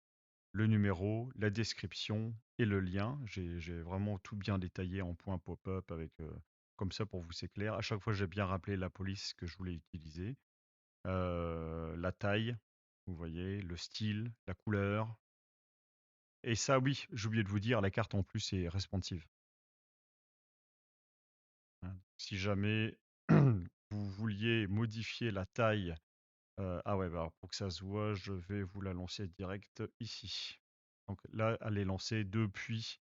le numéro, la description et le lien. J'ai vraiment tout bien détaillé en point pop-up avec comme ça pour vous c'est clair. À chaque fois, j'ai bien rappelé la police que je voulais utiliser. La taille, vous voyez, le style, la couleur. Et ça, oui, j'ai oublié de vous dire, la carte en plus est responsive. Hein. Si jamais vous vouliez modifier la taille, ah ouais, bah alors pour que ça se voit, je vais vous la lancer direct ici. Donc là, elle est lancée depuis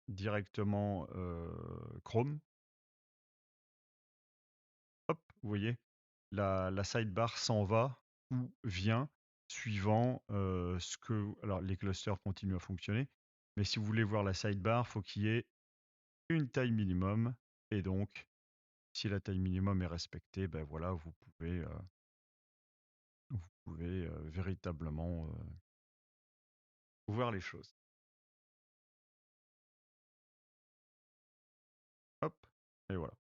directement Chrome. Hop, vous voyez, la sidebar s'en va ou vient suivant ce que. Alors les clusters continuent à fonctionner, mais si vous voulez voir la sidebar, faut qu'il y ait une taille minimum. Et donc, si la taille minimum est respectée, ben voilà, vous pouvez véritablement voir les choses. Hop, et voilà.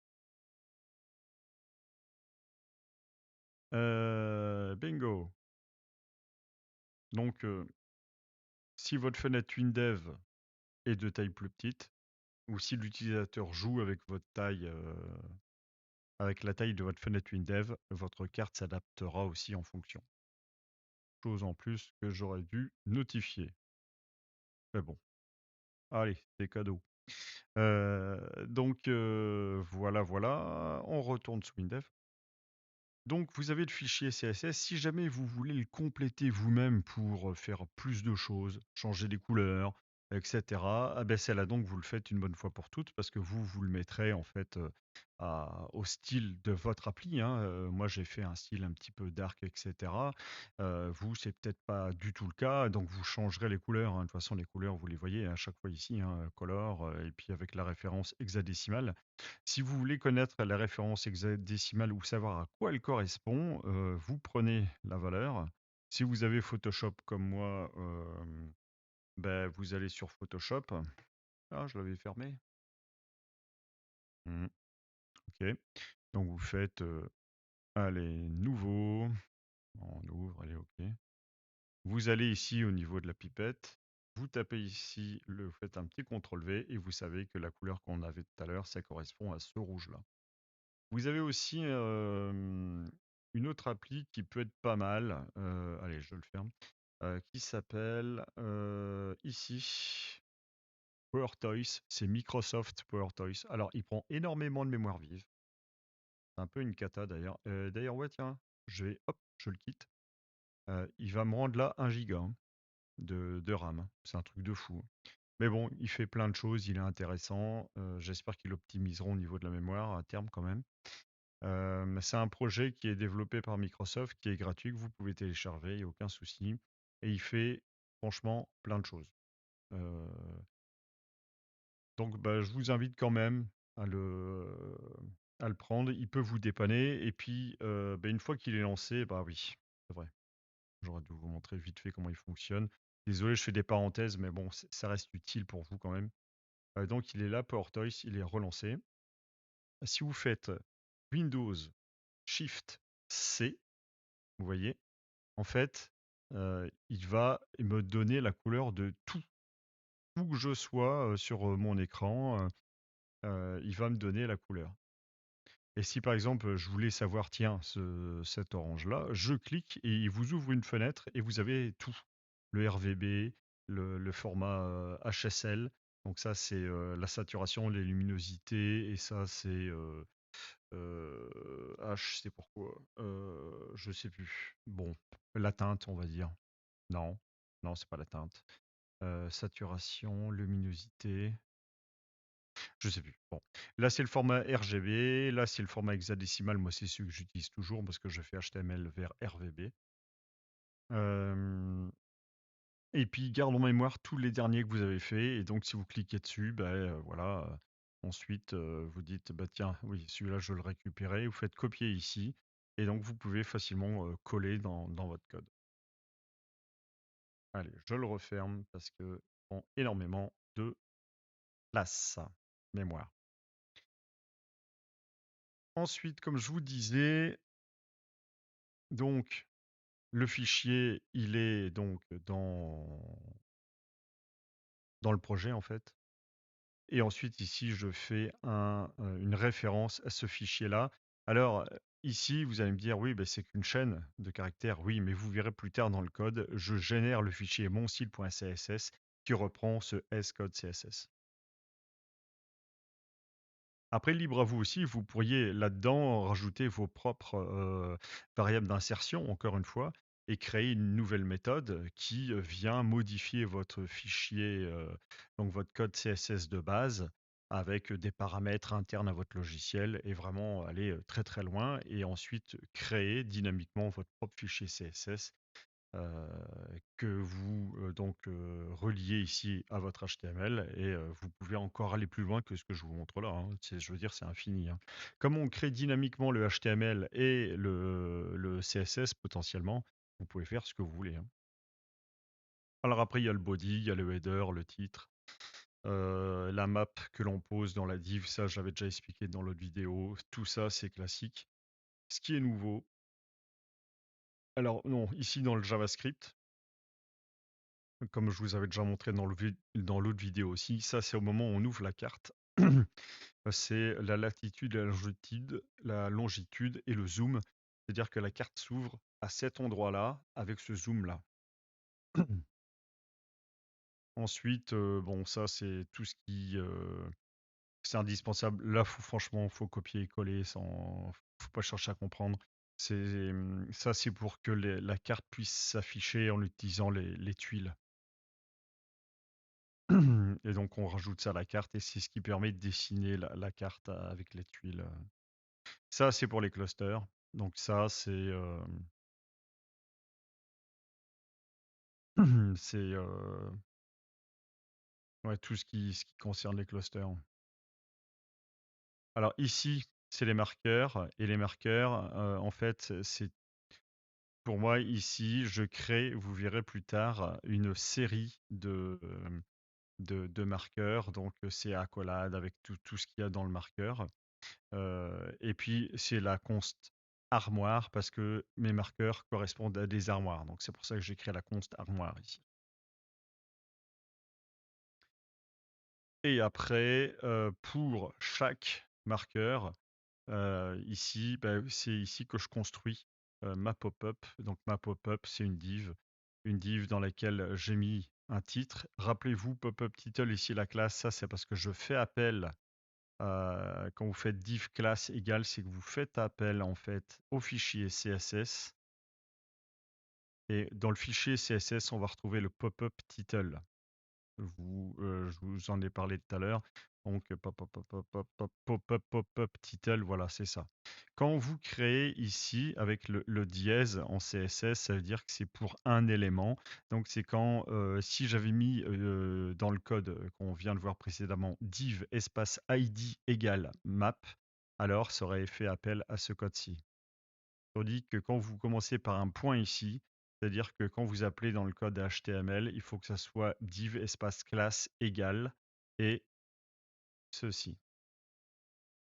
Bingo. Donc, si votre fenêtre WinDev est de taille plus petite, ou si l'utilisateur joue avec votre taille, avec la taille de votre fenêtre WinDev, votre carte s'adaptera aussi en fonction. Chose en plus que j'aurais dû notifier. Mais bon, allez, c'est cadeau. Donc voilà, voilà, on retourne sous WinDev. Donc vous avez le fichier CSS. Si jamais vous voulez le compléter vous-même pour faire plus de choses, changer des couleurs, etc., ah ben c'est là donc vous le faites une bonne fois pour toutes parce que vous le mettrez en fait au style de votre appli, hein. Moi j'ai fait un style un petit peu dark, etc. Vous c'est peut-être pas du tout le cas, donc vous changerez les couleurs, hein. De toute façon les couleurs vous les voyez à chaque fois ici, hein, color et puis avec la référence hexadécimale. Si vous voulez connaître la référence hexadécimale ou savoir à quoi elle correspond, vous prenez la valeur. Si vous avez Photoshop comme moi, ben, vous allez sur Photoshop. Ah, je l'avais fermé. Ok. Donc vous faites, allez, nouveau. On ouvre, allez, ok. Vous allez ici au niveau de la pipette. Vous tapez ici, vous faites un petit CTRL V et vous savez que la couleur qu'on avait tout à l'heure, ça correspond à ce rouge-là. Vous avez aussi une autre appli qui peut être pas mal. Allez, je le ferme. Qui s'appelle ici PowerToys. C'est Microsoft PowerToys. Alors, il prend énormément de mémoire vive. C'est un peu une cata d'ailleurs. D'ailleurs, ouais, tiens, hop, je le quitte. Il va me rendre là 1 giga hein, de RAM. C'est un truc de fou. Mais bon, il fait plein de choses, il est intéressant. J'espère qu'ils l'optimiseront au niveau de la mémoire à terme quand même. C'est un projet qui est développé par Microsoft, qui est gratuit, que vous pouvez télécharger, il n'y a aucun souci. Et il fait franchement plein de choses. Euh, donc bah, je vous invite quand même à le prendre. Il peut vous dépanner. Et puis bah, une fois qu'il est lancé, bah oui, c'est vrai. J'aurais dû vous montrer vite fait comment il fonctionne. Désolé, je fais des parenthèses, mais bon, ça reste utile pour vous quand même. Donc il est là, PowerToys, il est relancé. Si vous faites Windows Shift C, vous voyez, en fait, il va me donner la couleur de tout. Où que je sois sur mon écran, il va me donner la couleur. Et si par exemple je voulais savoir, tiens, cet orange-là, je clique et il vous ouvre une fenêtre et vous avez tout. Le RVB, le format HSL, Donc ça, c'est la saturation, les luminosités, et ça, c'est H, c'est pourquoi. Je sais plus. Bon, la teinte, on va dire. Non, non, c'est pas la teinte. Saturation, luminosité, je sais plus. Bon, là c'est le format RGB, là c'est le format hexadécimal. Moi, c'est celui que j'utilise toujours parce que je fais HTML vers RVB. Euh, Et puis garde en mémoire tous les derniers que vous avez faits. Et donc si vous cliquez dessus, voilà. Ensuite, vous dites bah tiens, oui, celui-là je le récupérer. Vous faites copier ici. Et donc vous pouvez facilement coller dans votre code. Allez, je le referme parce que prend énormément de place, mémoire. Ensuite, comme je vous disais, donc le fichier, il est donc dans le projet en fait. Et ensuite, ici, je fais une référence à ce fichier-là. Alors, ici, vous allez me dire, oui, c'est qu'une chaîne de caractères. Oui, mais vous verrez plus tard dans le code, je génère le fichier monstyle.css qui reprend ce S-code CSS. Après, libre à vous aussi, vous pourriez là-dedans rajouter vos propres variables d'insertion, encore une fois, et créer une nouvelle méthode qui vient modifier votre fichier, donc votre code CSS de base, avec des paramètres internes à votre logiciel, et vraiment aller très très loin, et ensuite créer dynamiquement votre propre fichier CSS euh, que vous reliez ici à votre HTML, et vous pouvez encore aller plus loin que ce que je vous montre là, hein. Je veux dire, c'est infini, hein. Comme on crée dynamiquement le HTML et le CSS potentiellement, vous pouvez faire ce que vous voulez, hein. Alors après, il y a le body, il y a le header, le titre, la map que l'on pose dans la div, ça j'avais déjà expliqué dans l'autre vidéo. Tout ça, c'est classique. Ce qui est nouveau, alors non, ici dans le JavaScript, comme je vous avais déjà montré dans l'autre vidéo aussi, ça c'est au moment où on ouvre la carte. C'est la latitude, la longitude et le zoom. C'est-à-dire que la carte s'ouvre à cet endroit-là avec ce zoom-là. Ensuite, bon, ça c'est tout ce qui c'est indispensable. Là, franchement, faut copier et coller, faut pas chercher à comprendre. Ça, c'est pour que la carte puisse s'afficher en utilisant les tuiles. Et donc on rajoute ça à la carte, et c'est ce qui permet de dessiner la carte avec les tuiles. Ça, c'est pour les clusters. Donc ça, c'est ouais, tout ce qui concerne les clusters. Alors ici, c'est les marqueurs. Et les marqueurs, en fait, c'est pour moi ici, je crée, vous verrez plus tard, une série de marqueurs. Donc c'est accolade avec tout ce qu'il y a dans le marqueur. Et puis c'est la const armoire parce que mes marqueurs correspondent à des armoires. Donc c'est pour ça que j'ai créé la const armoire ici. Et après, pour chaque marqueur, ici, c'est ici que je construis ma pop-up. Donc ma pop-up, c'est une div dans laquelle j'ai mis un titre. Rappelez-vous, pop-up title, ici la classe, ça c'est parce que je fais appel. Quand vous faites div class égale, c'est que vous faites appel en fait au fichier CSS. Et dans le fichier CSS, on va retrouver le pop-up title. Je vous en ai parlé tout à l'heure. Donc, pop-up title, voilà, c'est ça. Quand vous créez ici avec le dièse en CSS, ça veut dire que c'est pour un élément. Donc, c'est quand, si j'avais mis dans le code qu'on vient de voir précédemment, div espace id égale map, alors ça aurait fait appel à ce code-ci. Tandis que quand vous commencez par un point ici, c'est-à-dire que quand vous appelez dans le code HTML, il faut que ça soit div espace classe égale et ceci.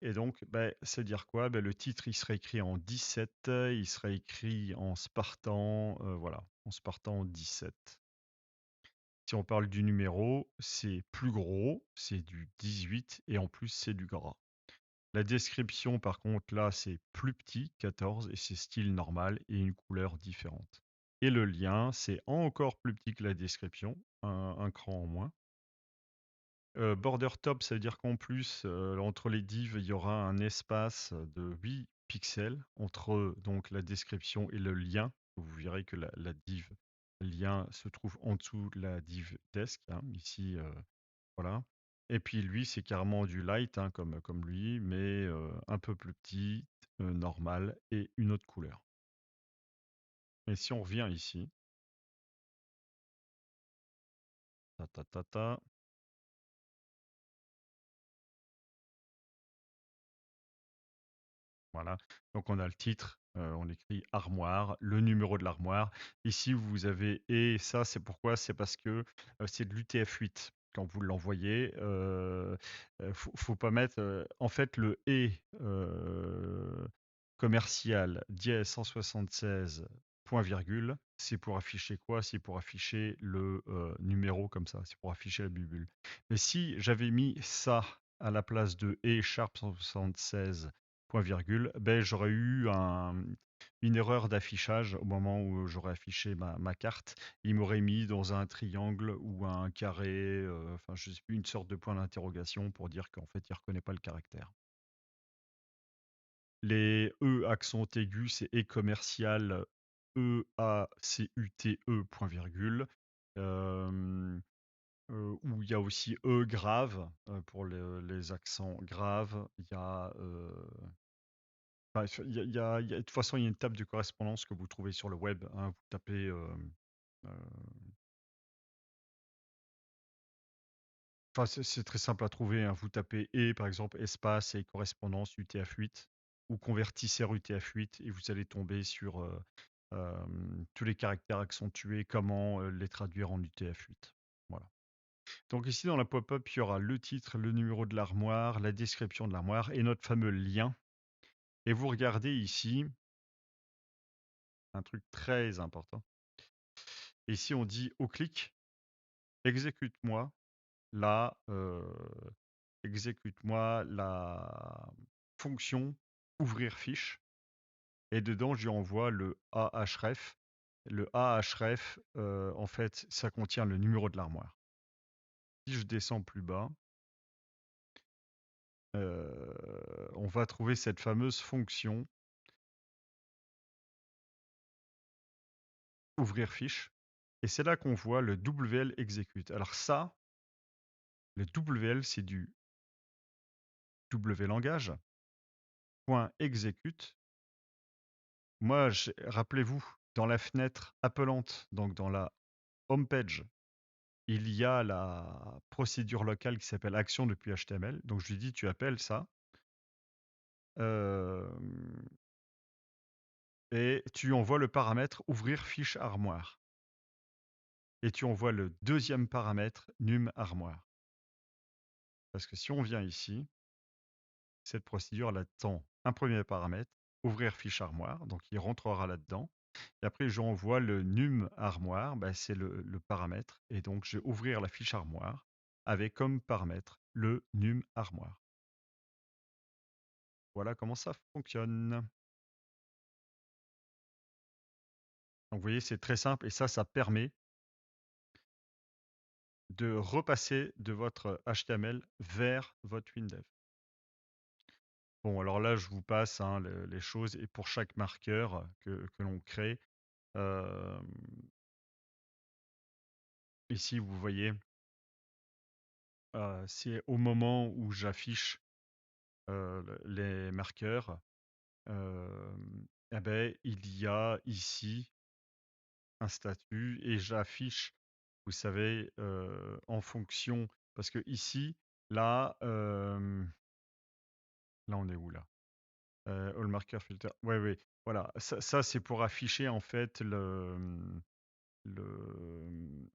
Et donc, c'est dire quoi? Le titre, il serait écrit en 17, il serait écrit en spartan, voilà, en spartan 17. Si on parle du numéro, c'est plus gros, c'est du 18, et en plus c'est du gras. La description, par contre, là, c'est plus petit, 14, et c'est style normal et une couleur différente. Et le lien, c'est encore plus petit que la description, un cran en moins. Border top, ça veut dire qu'en plus, entre les divs, il y aura un espace de 8 pixels entre donc la description et le lien. Vous verrez que la div lien se trouve en dessous de la div desk, hein, ici, voilà. Et puis lui, c'est carrément du light, hein, comme lui, mais un peu plus petit, normal, et une autre couleur. Et si on revient ici, ta ta ta ta, voilà. Donc on a le titre, on écrit armoire, le numéro de l'armoire. Ici vous avez et ça c'est pourquoi? C'est parce que c'est de l'UTF-8. Quand vous l'envoyez, faut pas mettre. En fait, le et commercial dièse 176 point virgule, c'est pour afficher quoi? C'est pour afficher le numéro comme ça. C'est pour afficher la bubule. Mais si j'avais mis ça à la place de et sharp 176 point virgule, ben, j'aurais eu une erreur d'affichage au moment où j'aurais affiché ma carte. Il m'aurait mis dans un triangle ou un carré, enfin je sais plus, une sorte de point d'interrogation pour dire qu'en fait il ne reconnaît pas le caractère. Les E accent aigu, c'est E commercial, E-A-C-U-T-E, point virgule. Où il y a aussi E grave, pour les accents graves. Il y a enfin, de toute façon, il y a une table de correspondance que vous trouvez sur le web, hein. Vous tapez. Euh, Enfin, c'est très simple à trouver, hein. Vous tapez et par exemple espace et correspondance UTF-8 ou convertisseur UTF-8 et vous allez tomber sur tous les caractères accentués, comment les traduire en UTF-8. Voilà. Donc ici dans la pop-up, il y aura le titre, le numéro de l'armoire, la description de l'armoire et notre fameux lien. Et vous regardez ici un truc très important. Ici, on dit au clic, exécute-moi la, exécute-moi la fonction ouvrir fiche. Et dedans, je lui envoie le ahref. Le ahref, en fait, ça contient le numéro de l'armoire. Si je descends plus bas, on va trouver cette fameuse fonction ouvrir fiche. Et c'est là qu'on voit le WL exécute. Alors ça, le WL, c'est du W langage, point exécute. Moi, rappelez-vous, dans la fenêtre appelante, donc dans la home page, il y a la procédure locale qui s'appelle action depuis HTML. Donc je lui dis, tu appelles ça. euh, et tu envoies le paramètre ouvrir fiche armoire. Et tu envoies le deuxième paramètre num armoire. Parce que si on vient ici, cette procédure elle attend un premier paramètre, ouvrir fiche armoire, donc il rentrera là-dedans. Et après, j'envoie le num armoire, bah, c'est le paramètre. Et donc, je vais ouvrir la fiche armoire avec comme paramètre le num armoire. Voilà comment ça fonctionne. Donc, vous voyez, c'est très simple et ça permet de repasser de votre HTML vers votre WinDev. Bon, alors là, je vous passe, hein, les choses et pour chaque marqueur que l'on crée, euh, ici, vous voyez, c'est au moment où j'affiche les marqueurs, eh ben, il y a ici un statut et j'affiche, vous savez, en fonction, parce que ici, là, là on est où là? All marker filter. Ouais, ouais, voilà. Ça c'est pour afficher en fait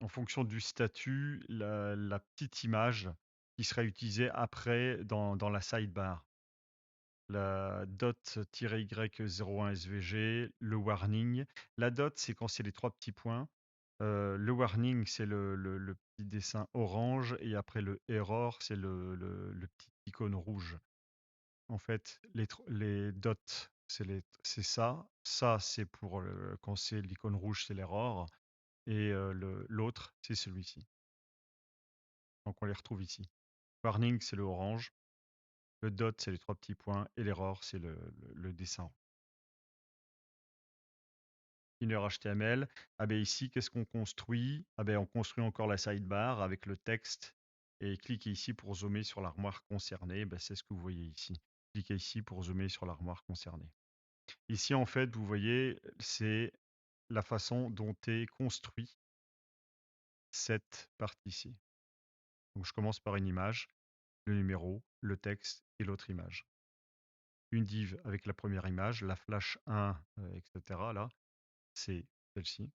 en fonction du statut, la petite image qui sera utilisée après dans la sidebar. La dot-y01 SVG, le warning. La dot, c'est quand c'est les trois petits points. Le warning, c'est le petit dessin orange. Et après le error, c'est le petit icône rouge. En fait, les dots, c'est ça. Ça, c'est pour quand c'est l'icône rouge, c'est l'error. Et l'autre, c'est celui-ci. Donc on les retrouve ici. Warning, c'est le orange. Le dot, c'est les 3 petits points. Et l'error, c'est le dessin. Inner HTML. Ah ben ici, qu'est-ce qu'on construit? Ah ben on construit encore la sidebar avec le texte. Et cliquez ici pour zoomer sur l'armoire concernée. Ben, c'est ce que vous voyez ici. Cliquez ici pour zoomer sur l'armoire concernée. Ici, en fait, vous voyez, c'est la façon dont est construit cette partie-ci. Donc je commence par une image, le numéro, le texte et l'autre image. Une div avec la première image, la flash 1, etc. Là, c'est celle-ci.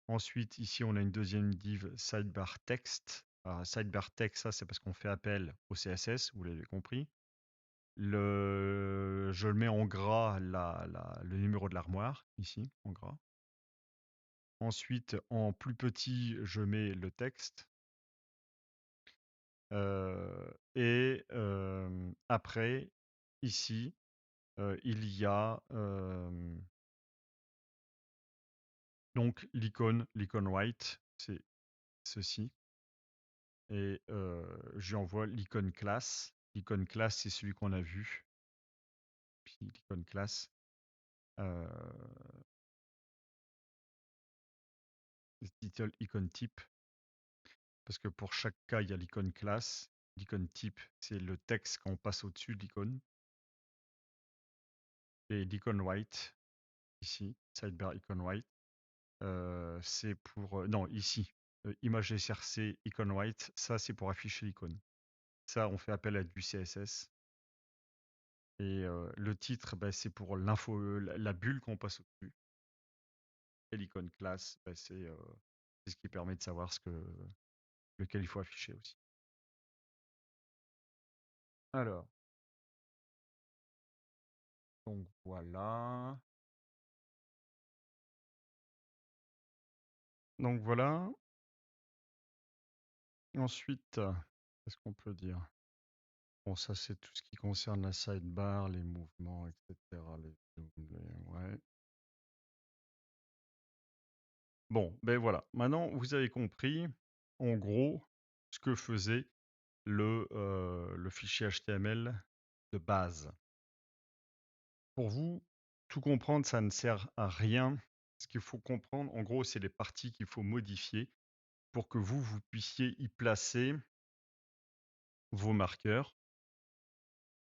Ensuite, ici, on a une deuxième div sidebar text. Sidebar text, ça c'est parce qu'on fait appel au CSS, vous l'avez compris. Je le mets en gras le numéro de l'armoire, ici, en gras. Ensuite, en plus petit, je mets le texte. Et après, ici, il y a donc l'icône white, c'est ceci. Et je lui envoie l'icône classe. L'icône classe, c'est celui qu'on a vu. Puis l'icône classe, euh, title icône type. Parce que pour chaque cas, il y a l'icône classe. L'icône type, c'est le texte qu'on passe au-dessus de l'icône. Et l'icône white, ici, sidebar icon white, c'est pour... non, ici, image SRC icon white, ça c'est pour afficher l'icône. Ça, on fait appel à du CSS. Et le titre, bah, c'est pour l'info, la bulle qu'on passe au-dessus. Et l'icône classe, bah, c'est ce qui permet de savoir lequel il faut afficher aussi. Alors, donc voilà. Donc voilà. Ensuite, qu'est-ce qu'on peut dire? Bon, ça c'est tout ce qui concerne la sidebar, les mouvements, etc. Ouais. Bon, ben voilà. Maintenant, vous avez compris, en gros, ce que faisait le fichier HTML de base. Pour vous, tout comprendre, ça ne sert à rien. Ce qu'il faut comprendre, en gros, c'est les parties qu'il faut modifier pour que vous puissiez y placer vos marqueurs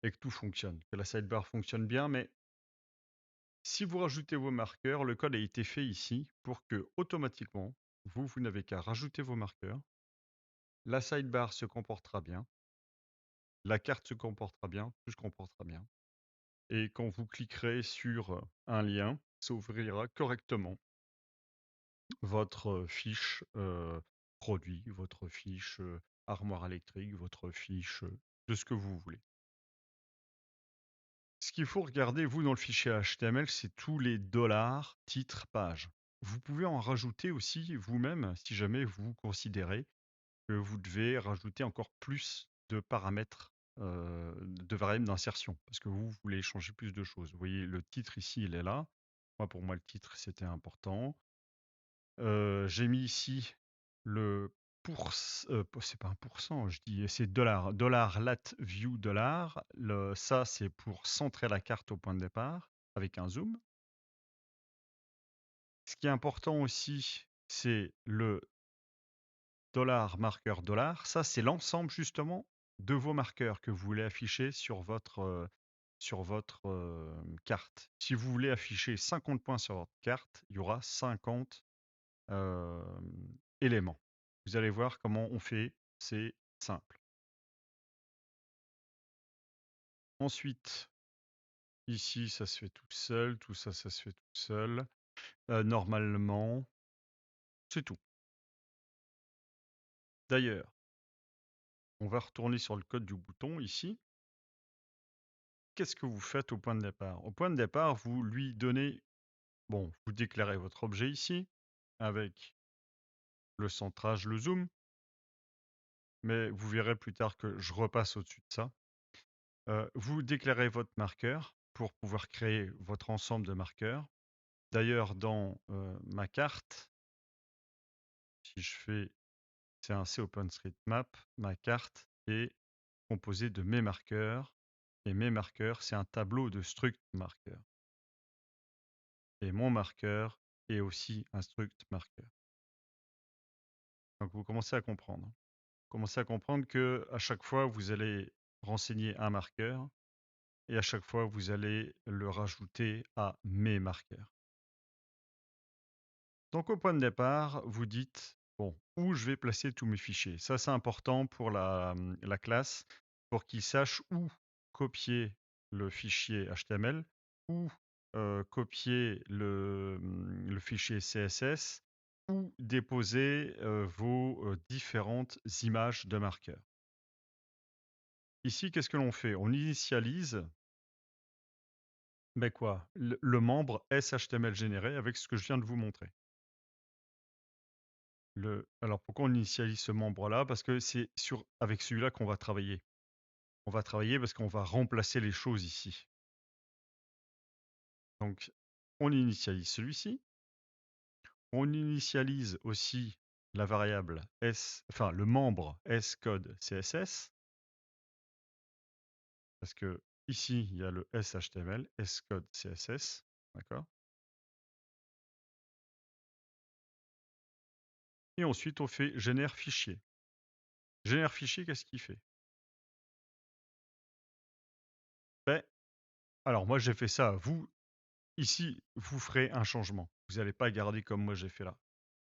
et que tout fonctionne, que la sidebar fonctionne bien. Mais si vous rajoutez vos marqueurs, le code a été fait ici pour que automatiquement, vous n'avez qu'à rajouter vos marqueurs. La sidebar se comportera bien. La carte se comportera bien, tout se comportera bien. Et quand vous cliquerez sur un lien, ça ouvrira correctement votre fiche produit, votre fiche armoire électrique, votre fiche de ce que vous voulez. Ce qu'il faut regarder, vous, dans le fichier HTML, c'est tous les dollars, titres, pages. Vous pouvez en rajouter aussi vous-même si jamais vous considérez que vous devez rajouter encore plus de paramètres, de variables d'insertion, parce que vous voulez changer plus de choses. Vous voyez, le titre ici, il est là. Moi, pour moi, le titre, c'était important. J'ai mis ici le c'est pas un pourcent, je dis, c'est dollar. Dollar lat view dollar. Ça, c'est pour centrer la carte au point de départ avec un zoom. Ce qui est important aussi, c'est le dollar marqueur dollar. Ça, c'est l'ensemble justement de vos marqueurs que vous voulez afficher sur votre carte. Si vous voulez afficher 50 points sur votre carte, il y aura 50 éléments. Vous allez voir comment on fait, c'est simple. Ensuite, ici, ça se fait tout seul, tout ça, ça se fait tout seul. Normalement, c'est tout. D'ailleurs, on va retourner sur le code du bouton ici. Qu'est-ce que vous faites au point de départ? Au point de départ, vous lui donnez, bon, vous déclarez votre objet ici avec le centrage, le zoom, mais vous verrez plus tard que je repasse au-dessus de ça. Vous déclarez votre marqueur pour pouvoir créer votre ensemble de marqueurs. D'ailleurs, dans ma carte, si je fais C'est OpenStreetMap, ma carte est composée de mes marqueurs, et mes marqueurs, c'est un tableau de struct marqueurs. Et mon marqueur est aussi un struct marqueur. Donc vous commencez à comprendre. Vous commencez à comprendre que à chaque fois, vous allez renseigner un marqueur, et à chaque fois, vous allez le rajouter à mes marqueurs. Donc au point de départ, vous dites, bon, où je vais placer tous mes fichiers. Ça, c'est important pour la classe, pour qu'il sache où copier le fichier HTML, où copier le fichier CSS, où déposer vos différentes images de marqueurs. Ici, qu'est-ce que l'on fait? On initialise quoi? Le membre SHTML généré avec ce que je viens de vous montrer. Alors pourquoi on initialise ce membre-là? Parce que c'est avec celui-là qu'on va travailler. On va travailler parce qu'on va remplacer les choses ici. Donc on initialise celui-ci. On initialise aussi la variable le membre scode CSS. Parce que ici, il y a le SHTML, scode CSS. D'accord? Et ensuite, on fait génère fichier. Génère fichier, qu'est-ce qu'il fait? Ben, alors moi j'ai fait ça. Vous, ici, vous ferez un changement. Vous n'allez pas garder comme moi j'ai fait là.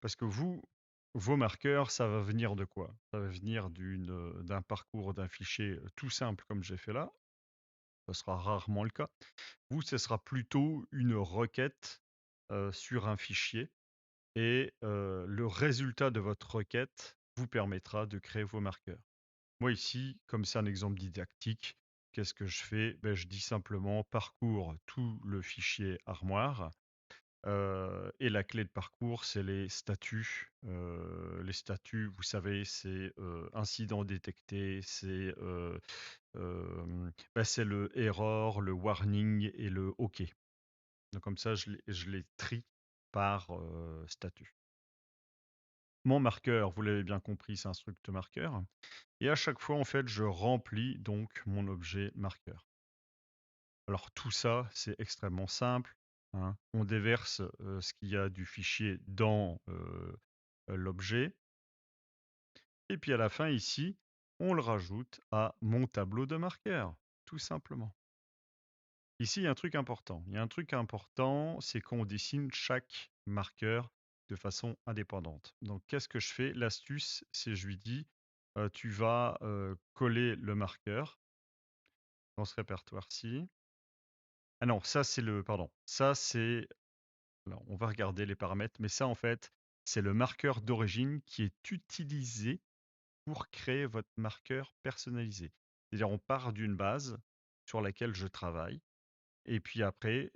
Parce que vos marqueurs, ça va venir de quoi? Ça va venir d'un parcours d'un fichier tout simple comme j'ai fait là. Ce sera rarement le cas. Vous, ce sera plutôt une requête sur un fichier. Et le résultat de votre requête vous permettra de créer vos marqueurs. Moi ici, comme c'est un exemple didactique, qu'est-ce que je fais? Je dis simplement parcours tout le fichier armoire. Et la clé de parcours, c'est les statuts. Les statuts, vous savez, c'est incident détecté, c'est le error, le warning et le OK. Donc comme ça, je les trie par statut. Mon marqueur, vous l'avez bien compris, c'est un struct marqueur. Et à chaque fois, en fait, je remplis donc mon objet marqueur. Alors tout ça, c'est extrêmement simple, hein. On déverse ce qu'il y a du fichier dans l'objet. Et puis à la fin, ici, on le rajoute à mon tableau de marqueurs, tout simplement. Ici, il y a un truc important. Il y a un truc important, c'est qu'on dessine chaque marqueur de façon indépendante. Donc, qu'est-ce que je fais? L'astuce, c'est je lui dis, tu vas coller le marqueur dans ce répertoire-ci. Ah non, ça c'est pardon, ça c'est, alors on va regarder les paramètres, mais ça en fait, c'est le marqueur d'origine qui est utilisé pour créer votre marqueur personnalisé. C'est-à-dire, on part d'une base sur laquelle je travaille. Et puis après,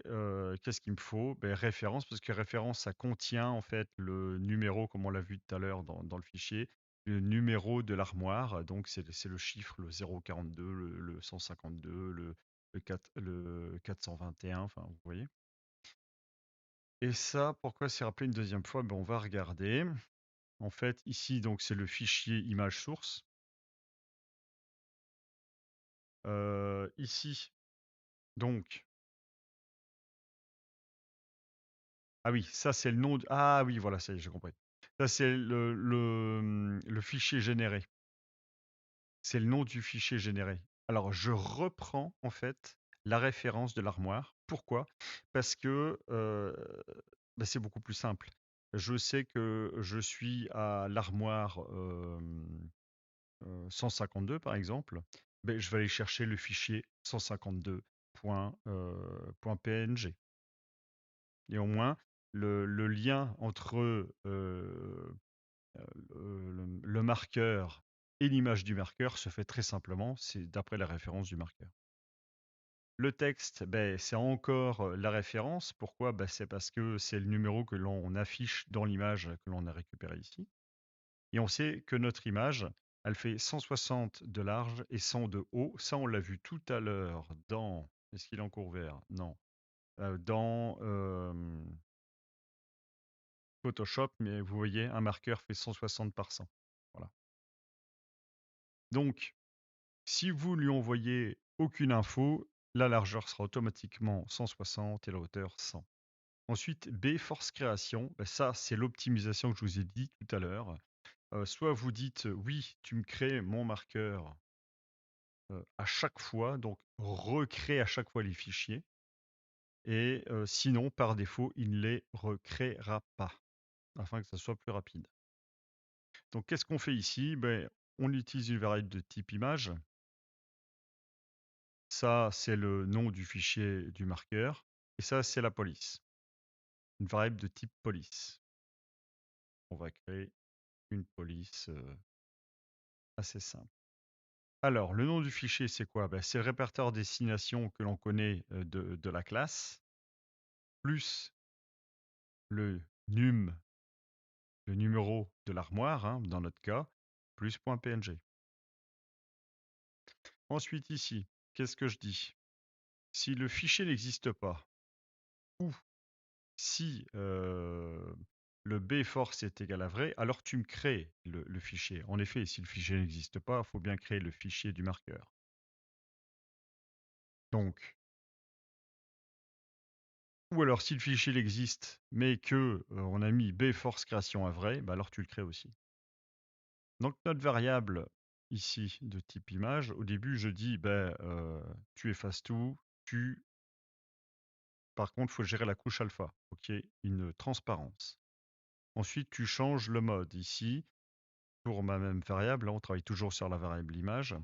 qu'est-ce qu'il me faut? Référence, parce que référence, ça contient en fait le numéro, comme on l'a vu tout à l'heure dans le fichier, le numéro de l'armoire. Donc c'est le chiffre, le 042, le 152, le 421, enfin vous voyez. Et ça, pourquoi c'est rappelé une deuxième fois? On va regarder. En fait, ici, donc c'est le fichier image source. Ici, donc, ah oui, ça c'est le nom de... Ah oui, voilà, ça y est, j'ai compris. Ça c'est le fichier généré. C'est le nom du fichier généré. Alors je reprends en fait la référence de l'armoire. Pourquoi? Parce que c'est beaucoup plus simple. Je sais que je suis à l'armoire 152 par exemple. Je vais aller chercher le fichier 152.png. Et au moins, le lien entre le marqueur et l'image du marqueur se fait très simplement, c'est d'après la référence du marqueur. Le texte, c'est encore la référence. Pourquoi? C'est parce que c'est le numéro que l'on affiche dans l'image que l'on a récupérée ici. Et on sait que notre image, elle fait 160 de large et 100 de haut. Ça, on l'a vu tout à l'heure dans... Est-ce qu'il est encore vert? Non. Dans Photoshop, mais vous voyez, un marqueur fait 160 par 100. Voilà. Donc, si vous lui envoyez aucune info, la largeur sera automatiquement 160 et la hauteur 100. Ensuite, B, force création. Ben, ça, c'est l'optimisation que je vous ai dit tout à l'heure. Soit vous dites, oui, tu me crées mon marqueur à chaque fois, donc recrée à chaque fois les fichiers. Et sinon, par défaut, il ne les recréera pas, afin que ça soit plus rapide. Donc, qu'est-ce qu'on fait ici? Ben, on utilise une variable de type image. Ça, c'est le nom du fichier du marqueur. Et ça, c'est la police. Une variable de type police. On va créer une police assez simple. Alors, le nom du fichier, c'est quoi? Ben, c'est le répertoire destination que l'on connaît de la classe, plus le num, le numéro de l'armoire, hein, dans notre cas, plus .png. Ensuite, ici, qu'est-ce que je dis? Si le fichier n'existe pas, ou si le bforce est égal à vrai, alors tu me crées le fichier. En effet, si le fichier n'existe pas, il faut bien créer le fichier du marqueur. Donc, ou alors si le fichier existe, mais que on a mis bforce création à vrai, bah alors tu le crées aussi. Donc notre variable ici de type image, au début je dis tu effaces tout, par contre il faut gérer la couche alpha, faut qu'il y ait une transparence. Ensuite tu changes le mode ici, pour ma même variable, là on travaille toujours sur la variable image.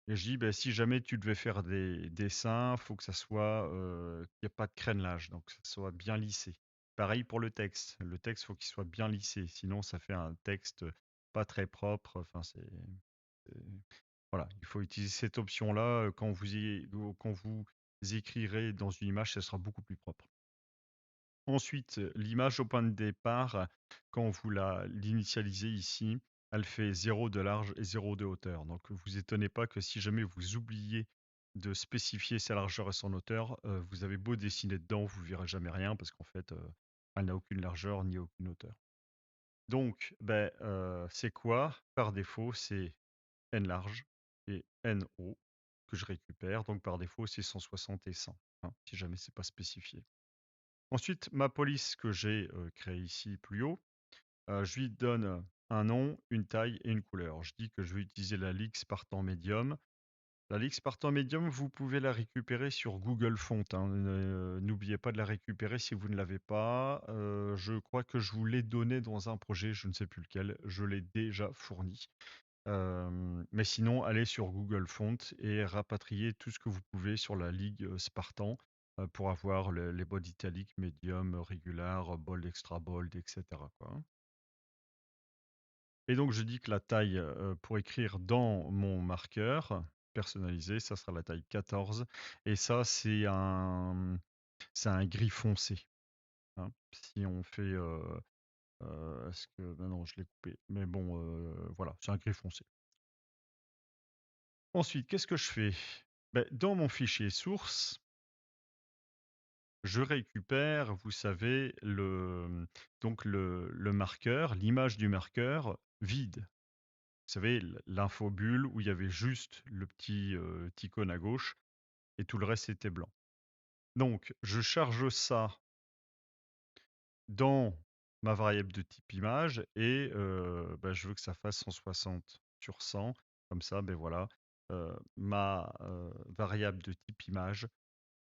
Et je dis, si jamais tu devais faire des dessins, il faut que ça soit, qu'il n'y ait pas de crénelage, donc que ça soit bien lissé. Pareil pour le texte. Le texte, faut qu'il soit bien lissé, sinon ça fait un texte pas très propre. Enfin, voilà, il faut utiliser cette option-là quand vous écrirez dans une image, ce sera beaucoup plus propre. Ensuite, l'image au point de départ, quand vous l'initialisez ici, elle fait 0 de large et 0 de hauteur. Donc vous étonnez pas que si jamais vous oubliez de spécifier sa largeur et son hauteur, vous avez beau dessiner dedans, vous verrez jamais rien parce qu'en fait, elle n'a aucune largeur ni aucune hauteur. Donc, c'est quoi? Par défaut, c'est n large et n haut que je récupère. Donc par défaut, c'est 160 et 100, hein, si jamais c'est pas spécifié. Ensuite, ma police que j'ai créée ici plus haut, je lui donne un nom, une taille et une couleur. Je dis que je vais utiliser la Lix partant médium. La Lix partant médium, vous pouvez la récupérer sur Google Font, hein. N'oubliez pas de la récupérer si vous ne l'avez pas. Je crois que je vous l'ai donné dans un projet, je ne sais plus lequel. Je l'ai déjà fourni. Mais sinon, allez sur Google Font et rapatriez tout ce que vous pouvez sur la Ligue Spartan pour avoir les bold italiques, medium, régular, bold, extra bold, etc., quoi, hein. Et donc, je dis que la taille pour écrire dans mon marqueur personnalisé, ça sera la taille 14. Et ça, c'est un gris foncé, hein. Si on fait... est-ce que... non, je l'ai coupé. Mais bon, voilà, c'est un gris foncé. Ensuite, qu'est-ce que je fais? Dans mon fichier source, je récupère, vous savez, donc le marqueur, l'image du marqueur vide. Vous savez, l'infobulle où il y avait juste le petit icône à gauche et tout le reste était blanc. Donc, je charge ça dans ma variable de type image et je veux que ça fasse 160 sur 100. Comme ça, voilà, ma variable de type image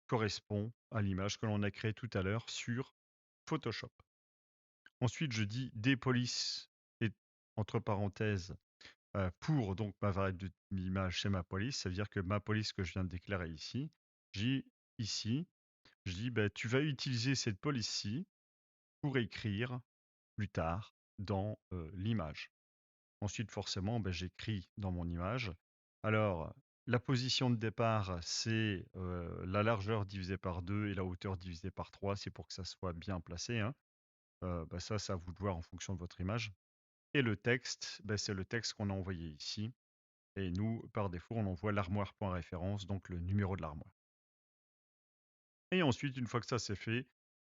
correspond à l'image que l'on a créée tout à l'heure sur Photoshop. Ensuite, je dis dpolice et entre parenthèses pour donc ma variable de image chez ma police, ça veut dire que ma police que je viens de déclarer ici, j'ai ici, je dis tu vas utiliser cette police-ci pour écrire plus tard dans l'image. Ensuite, forcément, j'écris dans mon image. Alors, la position de départ, c'est la largeur divisée par 2 et la hauteur divisée par 3. C'est pour que ça soit bien placé, hein. Ça, c'est à vous de voir en fonction de votre image. Et le texte, c'est le texte qu'on a envoyé ici. Et nous, par défaut, on envoie l'armoire.référence, donc le numéro de l'armoire. Et ensuite, une fois que ça c'est fait,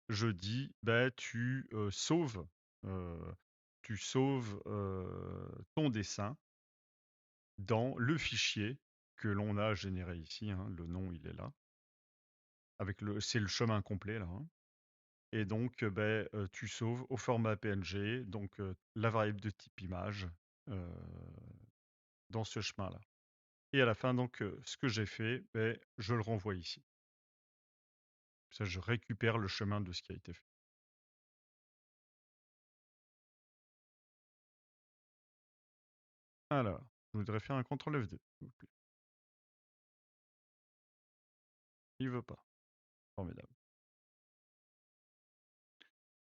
je dis, tu sauves tu sauves ton dessin dans le fichier que l'on a généré ici, hein, le nom il est là, c'est le chemin complet là, hein. Et donc tu sauves au format PNG, donc la variable de type image euh, dans ce chemin-là. Et à la fin, donc, ce que j'ai fait, je le renvoie ici. Ça, je récupère le chemin de ce qui a été fait. Alors, je voudrais faire un CTRL F2, s'il vous plaît. Il veut pas. Formidable.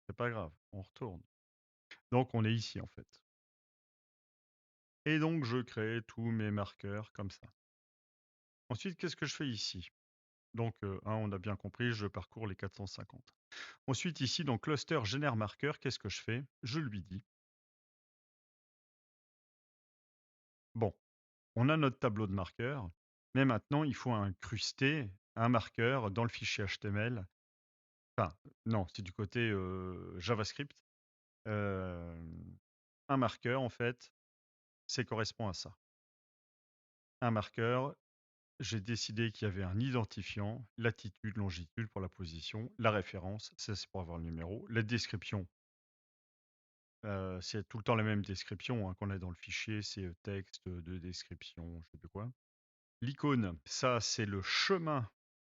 C'est pas grave, on retourne. Donc, on est ici, en fait. Et donc, je crée tous mes marqueurs comme ça. Ensuite, qu'est-ce que je fais ici? Donc, on a bien compris, je parcours les 450. Ensuite, ici, dans cluster génère marqueur, qu'est-ce que je fais? Je lui dis, bon, on a notre tableau de marqueurs, mais maintenant, il faut incruster un marqueur dans le fichier HTML. Enfin, non, c'est du côté JavaScript. Un marqueur, en fait, ça correspond à ça. Un marqueur, j'ai décidé qu'il y avait un identifiant, latitude, longitude pour la position, la référence, ça c'est pour avoir le numéro, la description, c'est tout le temps la même description hein, qu'on a dans le fichier, c'est texte de description, je sais plus quoi. L'icône, ça c'est le chemin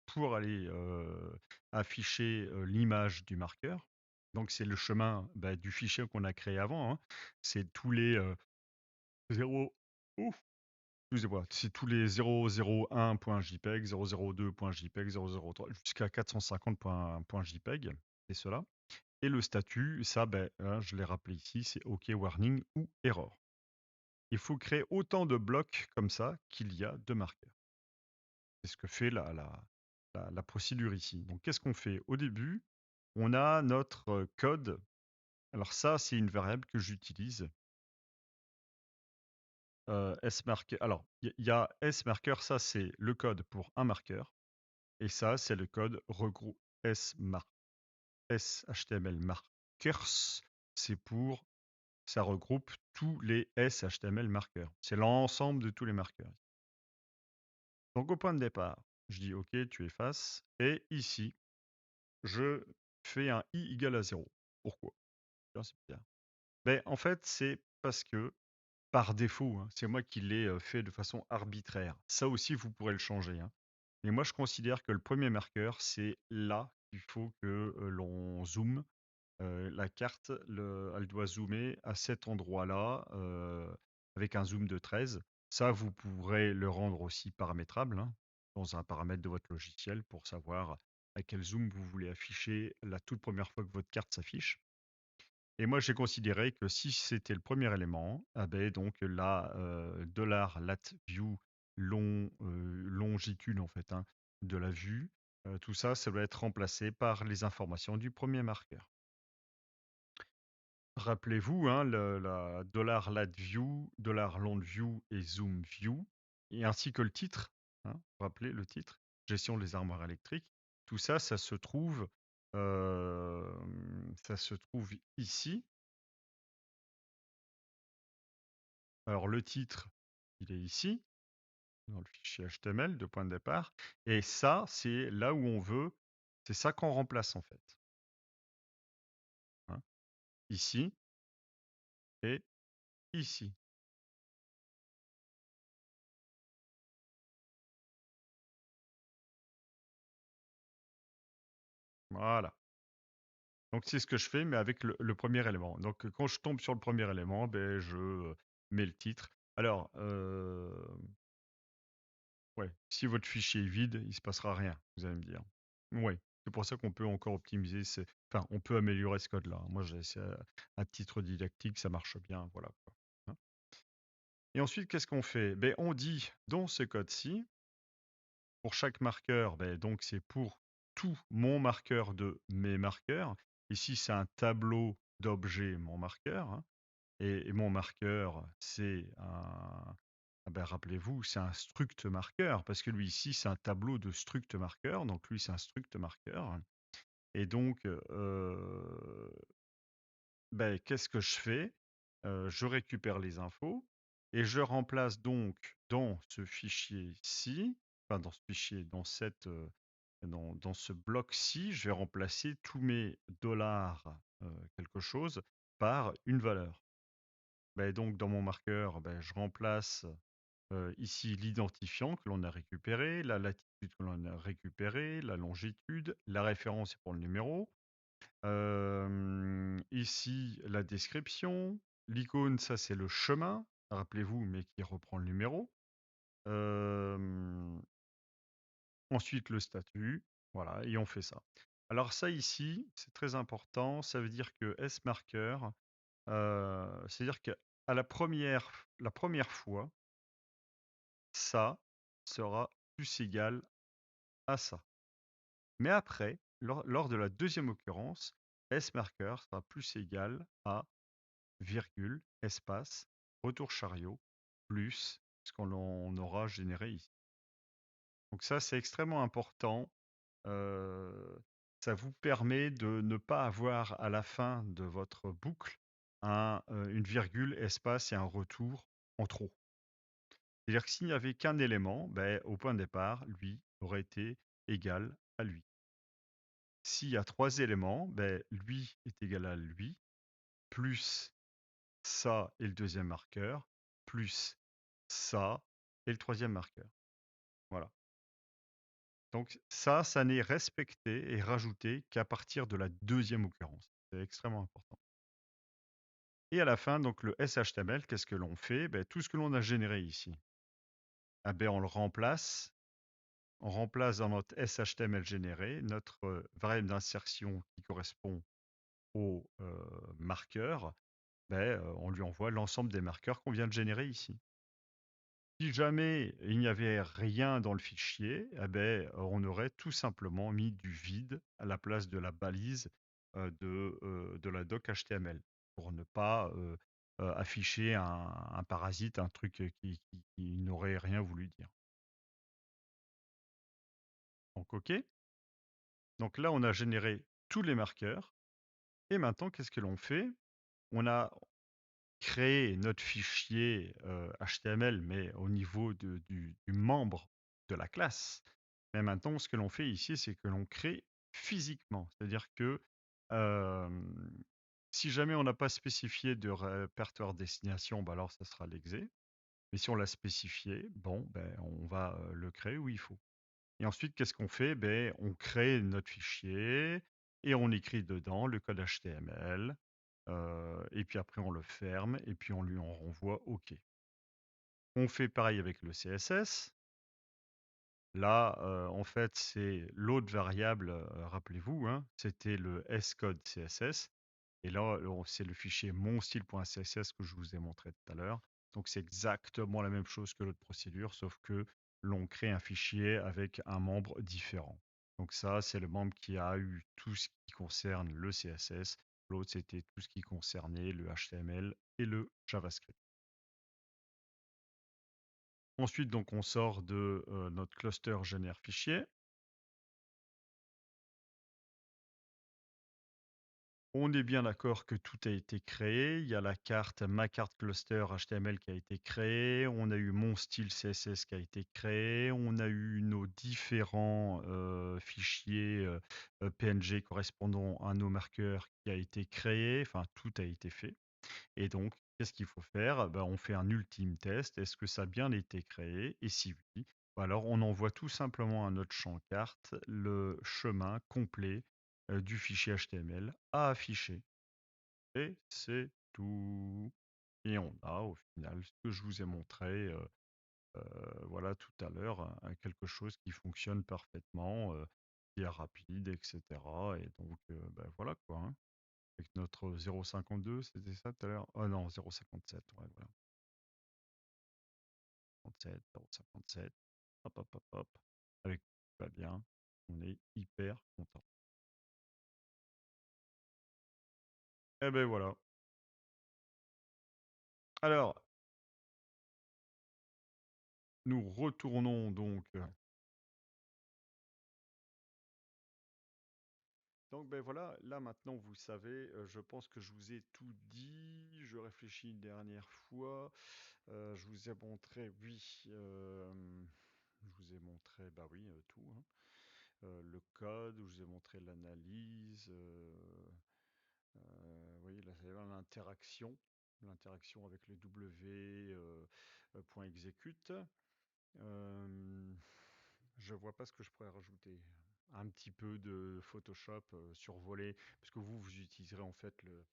pour aller afficher l'image du marqueur. Donc c'est le chemin du fichier qu'on a créé avant, hein. C'est tous les 0, ouf, excusez-moi, c'est tous les 001.jpg, 002.jpg, 003 jusqu'à 450.jpg, c'est cela. Et le statut, ça, hein, je l'ai rappelé ici, c'est OK warning ou error. Il faut créer autant de blocs comme ça qu'il y a de marqueurs. C'est ce que fait la procédure ici. Donc qu'est-ce qu'on fait? Au début, on a notre code. Alors ça, c'est une variable que j'utilise. S-marker. Alors, il y a S-marker, ça c'est le code pour un marqueur. Et ça, c'est le code regroupe SHTML markers. C'est pour, ça regroupe tous les SHTML marqueurs. C'est l'ensemble de tous les marqueurs. Donc au point de départ, je dis OK, tu effaces. Et ici, je fais un i égale à 0. Pourquoi? C'est bizarre. En fait, c'est parce que par défaut, hein, c'est moi qui l'ai fait de façon arbitraire. Ça aussi, vous pourrez le changer, hein. Et moi, je considère que le premier marqueur, c'est là qu'il faut que l'on zoome. La carte, elle doit zoomer à cet endroit-là avec un zoom de 13. Ça, vous pourrez le rendre aussi paramétrable hein, dans un paramètre de votre logiciel pour savoir à quel zoom vous voulez afficher la toute première fois que votre carte s'affiche. Et moi, j'ai considéré que si c'était le premier élément, donc la $lat_view longitude en fait hein, de la vue, tout ça, ça doit être remplacé par les informations du premier marqueur. Rappelez-vous, hein, la $lat_view, $long_view et zoom_view, et ainsi que le titre. Hein, vous rappelez le titre, gestion des armoires électriques. Tout ça, euh, ça se trouve ici. Alors le titre, il est ici, dans le fichier HTML de point de départ. Et ça, c'est là où on veut, c'est ça qu'on remplace en fait. Hein, ici et ici. Voilà. Donc c'est ce que je fais, mais avec le premier élément. Donc quand je tombe sur le premier élément, je mets le titre. Alors, ouais, si votre fichier est vide, il se passera rien, vous allez me dire. Ouais, c'est pour ça qu'on peut encore optimiser, enfin, on peut améliorer ce code-là. Moi, j'ai essayé à titre didactique, ça marche bien, voilà. Quoi. Hein. Et ensuite, qu'est-ce qu'on fait? On dit dans ce code-ci, pour chaque marqueur, donc c'est pour tout mon marqueur de mes marqueurs. Ici, c'est un tableau d'objets, mon marqueur. Hein. Et mon marqueur, c'est un. Rappelez-vous, c'est un struct marqueur, parce que lui ici, c'est un tableau de struct marqueur. Donc lui, c'est un struct marqueur. Et donc, qu'est-ce que je fais? je récupère les infos et je remplace donc dans ce fichier-ci, enfin dans ce fichier, dans ce bloc-ci, je vais remplacer tous mes dollars quelque chose par une valeur. Ben, donc dans mon marqueur, ben, je remplace ici l'identifiant que l'on a récupéré, la latitude que l'on a récupéré, la longitude, la référence pour le numéro. Ici, la description. L'icône, ça c'est le chemin, rappelez-vous, mais qui reprend le numéro. Ensuite, le statut. Voilà, et on fait ça. Alors ça ici, c'est très important. Ça veut dire que sMarker, c'est-à-dire qu'à la première fois, ça sera plus égal à ça. Mais après, lors de la deuxième occurrence, sMarker sera plus égal à virgule, espace, retour chariot, plus ce qu'on aura généré ici. Donc ça, c'est extrêmement important. Ça vous permet de ne pas avoir à la fin de votre boucle une virgule, espace et un retour en trop. C'est-à-dire que s'il n'y avait qu'un élément, ben, au point de départ, lui aurait été égal à lui. S'il y a trois éléments, ben, lui est égal à lui, plus ça et le deuxième marqueur, plus ça et le troisième marqueur. Voilà. Donc ça n'est respecté et rajouté qu'à partir de la deuxième occurrence. C'est extrêmement important. Et à la fin, donc le SHTML, qu'est-ce que l'on fait? Ben, tout ce que l'on a généré ici, ah ben, on le remplace. On remplace dans notre SHTML généré notre variable d'insertion qui correspond au marqueur. Ben, on lui envoie l'ensemble des marqueurs qu'on vient de générer ici. Si jamais il n'y avait rien dans le fichier, eh ben, on aurait tout simplement mis du vide à la place de la balise de la doc HTML pour ne pas afficher un parasite, un truc qui n'aurait rien voulu dire. Donc OK. Donc là, on a généré tous les marqueurs. Et maintenant, qu'est-ce que l'on fait? On a créé notre fichier HTML, mais au niveau du membre de la classe. Mais maintenant, ce que l'on fait ici, c'est que l'on crée physiquement. C'est-à-dire que euh, si jamais on n'a pas spécifié de répertoire destination, bah alors ça sera l'exé. Mais si on l'a spécifié, bon, ben, on va le créer où il faut. Et ensuite, qu'est-ce qu'on fait? Ben, on crée notre fichier et on écrit dedans le code HTML. Et puis après, on le ferme et puis on lui en renvoie OK. On fait pareil avec le CSS. Là, en fait, c'est l'autre variable, rappelez-vous, hein, c'était le scode CSS. Et là, c'est le fichier monstyle.css que je vous ai montré tout à l'heure. Donc, c'est exactement la même chose que l'autre procédure, sauf que l'on crée un fichier avec un membre différent. Donc ça, c'est le membre qui a eu tout ce qui concerne le CSS. L'autre, c'était tout ce qui concernait le HTML et le JavaScript. Ensuite, donc, on sort de notre cluster génère fichier. On est bien d'accord que tout a été créé. Il y a la carte, ma carte cluster HTML qui a été créée. On a eu mon style CSS qui a été créé. On a eu nos différents fichiers PNG correspondant à nos marqueurs qui a été créé. Enfin, tout a été fait. Et donc, qu'est-ce qu'il faut faire? Ben, on fait un ultime test. Est-ce que ça a bien été créé? Et si oui, ben alors on envoie tout simplement à notre champ carte le chemin complet du fichier HTML à afficher. Et c'est tout. Et on a au final ce que je vous ai montré voilà, tout à l'heure, quelque chose qui fonctionne parfaitement, qui est rapide, etc. Et donc, ben voilà quoi, hein. Avec notre 0,52, c'était ça tout à l'heure? Oh non, 0,57, ouais, voilà. 57, 0,57, hop, hop, hop, hop. Avec tout va bien, on est hyper content. Et ben voilà. Alors, nous retournons donc Donc ben voilà, là maintenant vous savez, je pense que je vous ai tout dit. Je réfléchis une dernière fois. Je vous ai montré, oui, je vous ai montré, bah oui, tout, hein. Le code, je vous ai montré l'analyse. Oui, là, c'est l'interaction avec les W point execute. Je vois pas ce que je pourrais rajouter. Un petit peu de Photoshop survolé, parce que vous utiliserez en fait le,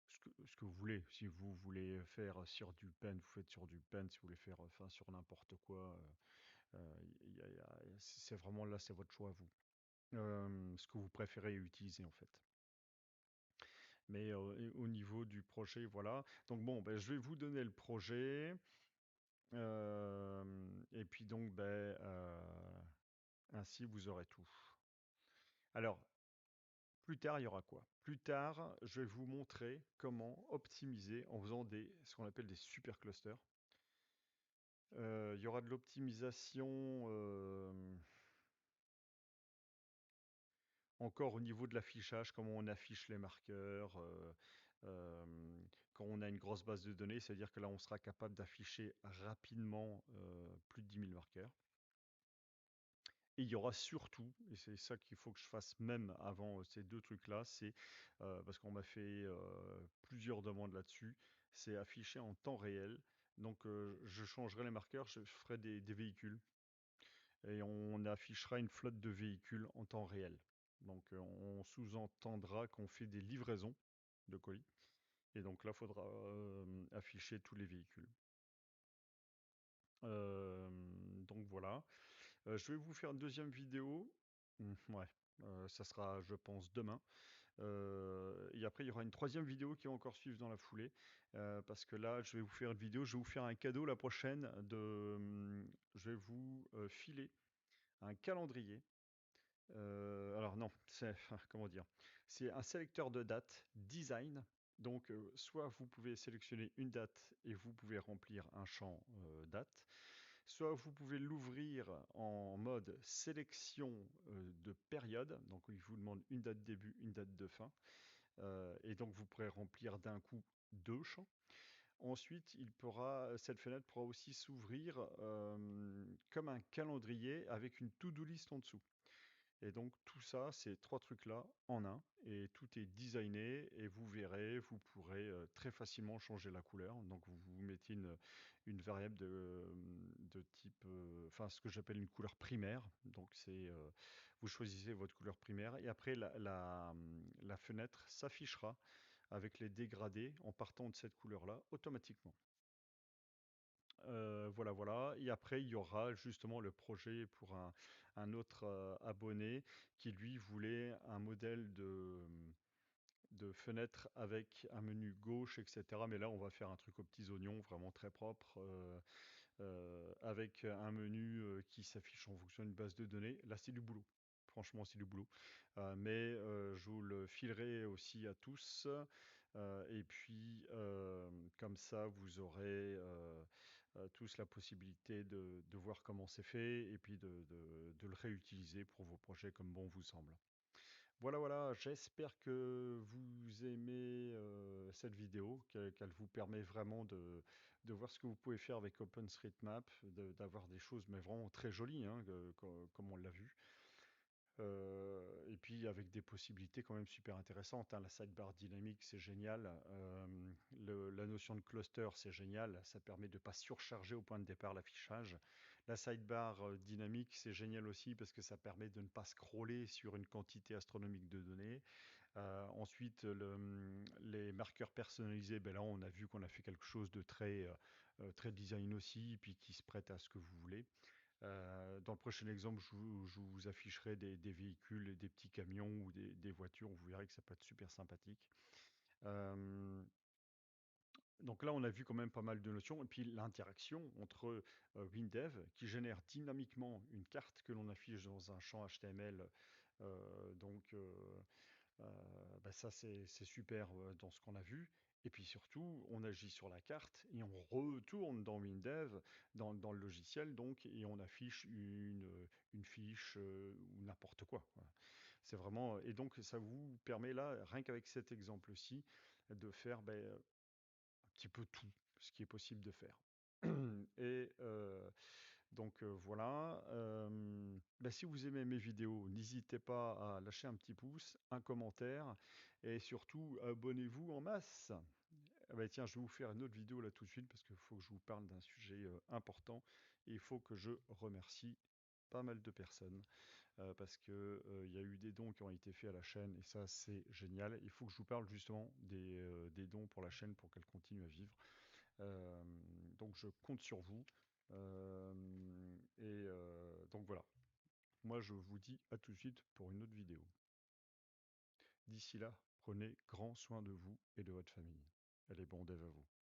ce que vous voulez. Si vous voulez faire sur du pen, vous faites sur du pen. Si vous voulez faire enfin, sur n'importe quoi, c'est vraiment là, c'est votre choix à vous. Ce que vous préférez utiliser en fait. Mais au niveau du projet, voilà. Donc bon, ben, je vais vous donner le projet. Et puis donc, ben, ainsi vous aurez tout. Alors, plus tard, il y aura quoi? Plus tard, je vais vous montrer comment optimiser en faisant ce qu'on appelle des super clusters. Il y aura de l'optimisation encore au niveau de l'affichage, comment on affiche les marqueurs. Quand on a une grosse base de données, c'est-à-dire que là, on sera capable d'afficher rapidement plus de 10 000 marqueurs. Et il y aura surtout, et c'est ça qu'il faut que je fasse même avant ces deux trucs-là, c'est parce qu'on m'a fait plusieurs demandes là-dessus, c'est afficher en temps réel. Donc je changerai les marqueurs, je ferai des véhicules et on affichera une flotte de véhicules en temps réel. Donc on sous-entendra qu'on fait des livraisons de colis. Et donc là, il faudra afficher tous les véhicules. Donc voilà. Je vais vous faire une deuxième vidéo. Ouais, ça sera, je pense, demain. Et après, il y aura une troisième vidéo qui va encore suivre dans la foulée. Parce que là, je vais vous faire une vidéo. Je vais vous faire un cadeau la prochaine. Je vais vous filer un calendrier. Alors non, c'est enfin, comment dire? C'est un sélecteur de dates design. Donc, soit vous pouvez sélectionner une date et vous pouvez remplir un champ date, soit vous pouvez l'ouvrir en mode sélection de période. Donc, il vous demande une date début, une date de fin. Et donc, vous pourrez remplir d'un coup deux champs. Ensuite, cette fenêtre pourra aussi s'ouvrir comme un calendrier avec une to-do list en dessous. Et donc tout ça, ces trois trucs-là en un, et tout est designé, et vous verrez, vous pourrez très facilement changer la couleur. Donc vous mettez une variable de type, enfin ce que j'appelle une couleur primaire. Donc vous choisissez votre couleur primaire, et après la fenêtre s'affichera avec les dégradés en partant de cette couleur-là automatiquement. Voilà, voilà. Et après, il y aura justement le projet pour un autre abonné qui, lui, voulait un modèle de fenêtre avec un menu gauche, etc. Mais là, on va faire un truc aux petits oignons, vraiment très propre, avec un menu qui s'affiche en fonction d'une base de données. Là, c'est du boulot. Franchement, c'est du boulot. Mais je vous le filerai aussi à tous. Et puis, comme ça, vous aurez tous la possibilité de voir comment c'est fait et puis de le réutiliser pour vos projets comme bon vous semble. Voilà, voilà, j'espère que vous aimez cette vidéo, qu'elle vous permet vraiment de voir ce que vous pouvez faire avec OpenStreetMap, d'avoir des choses mais vraiment très jolies, hein, comme on l'a vu. Et puis avec des possibilités quand même super intéressantes, hein. La sidebar dynamique, c'est génial. La notion de cluster, c'est génial. Ça permet de ne pas surcharger au point de départ l'affichage. La sidebar dynamique, c'est génial aussi parce que ça permet de ne pas scroller sur une quantité astronomique de données. Ensuite, les marqueurs personnalisés, ben là, on a vu qu'on a fait quelque chose de très design aussi, puis qui se prête à ce que vous voulez. Dans le prochain exemple, je vous afficherai des véhicules, des petits camions ou des voitures. Vous verrez que ça peut être super sympathique. Euh, donc là, on a vu quand même pas mal de notions. Et puis l'interaction entre WinDev qui génère dynamiquement une carte que l'on affiche dans un champ HTML. Donc bah ça, c'est super dans ce qu'on a vu. Et puis surtout, on agit sur la carte et on retourne dans WinDev, dans le logiciel, donc, et on affiche une fiche ou n'importe quoi, voilà. C'est vraiment, et donc ça vous permet là, rien qu'avec cet exemple-ci, de faire un petit peu tout ce qui est possible de faire. Et donc voilà. Si vous aimez mes vidéos, n'hésitez pas à lâcher un petit pouce, un commentaire et surtout abonnez-vous en masse. Tiens, je vais vous faire une autre vidéo là tout de suite parce qu'il faut que je vous parle d'un sujet important et il faut que je remercie pas mal de personnes parce que il y a eu des dons qui ont été faits à la chaîne et ça c'est génial. Il faut que je vous parle justement des dons pour la chaîne pour qu'elle continue à vivre. Euh, donc je compte sur vous. Donc voilà. Moi je vous dis à tout de suite pour une autre vidéo. D'ici là, prenez grand soin de vous et de votre famille. Allez, bon dev à vous.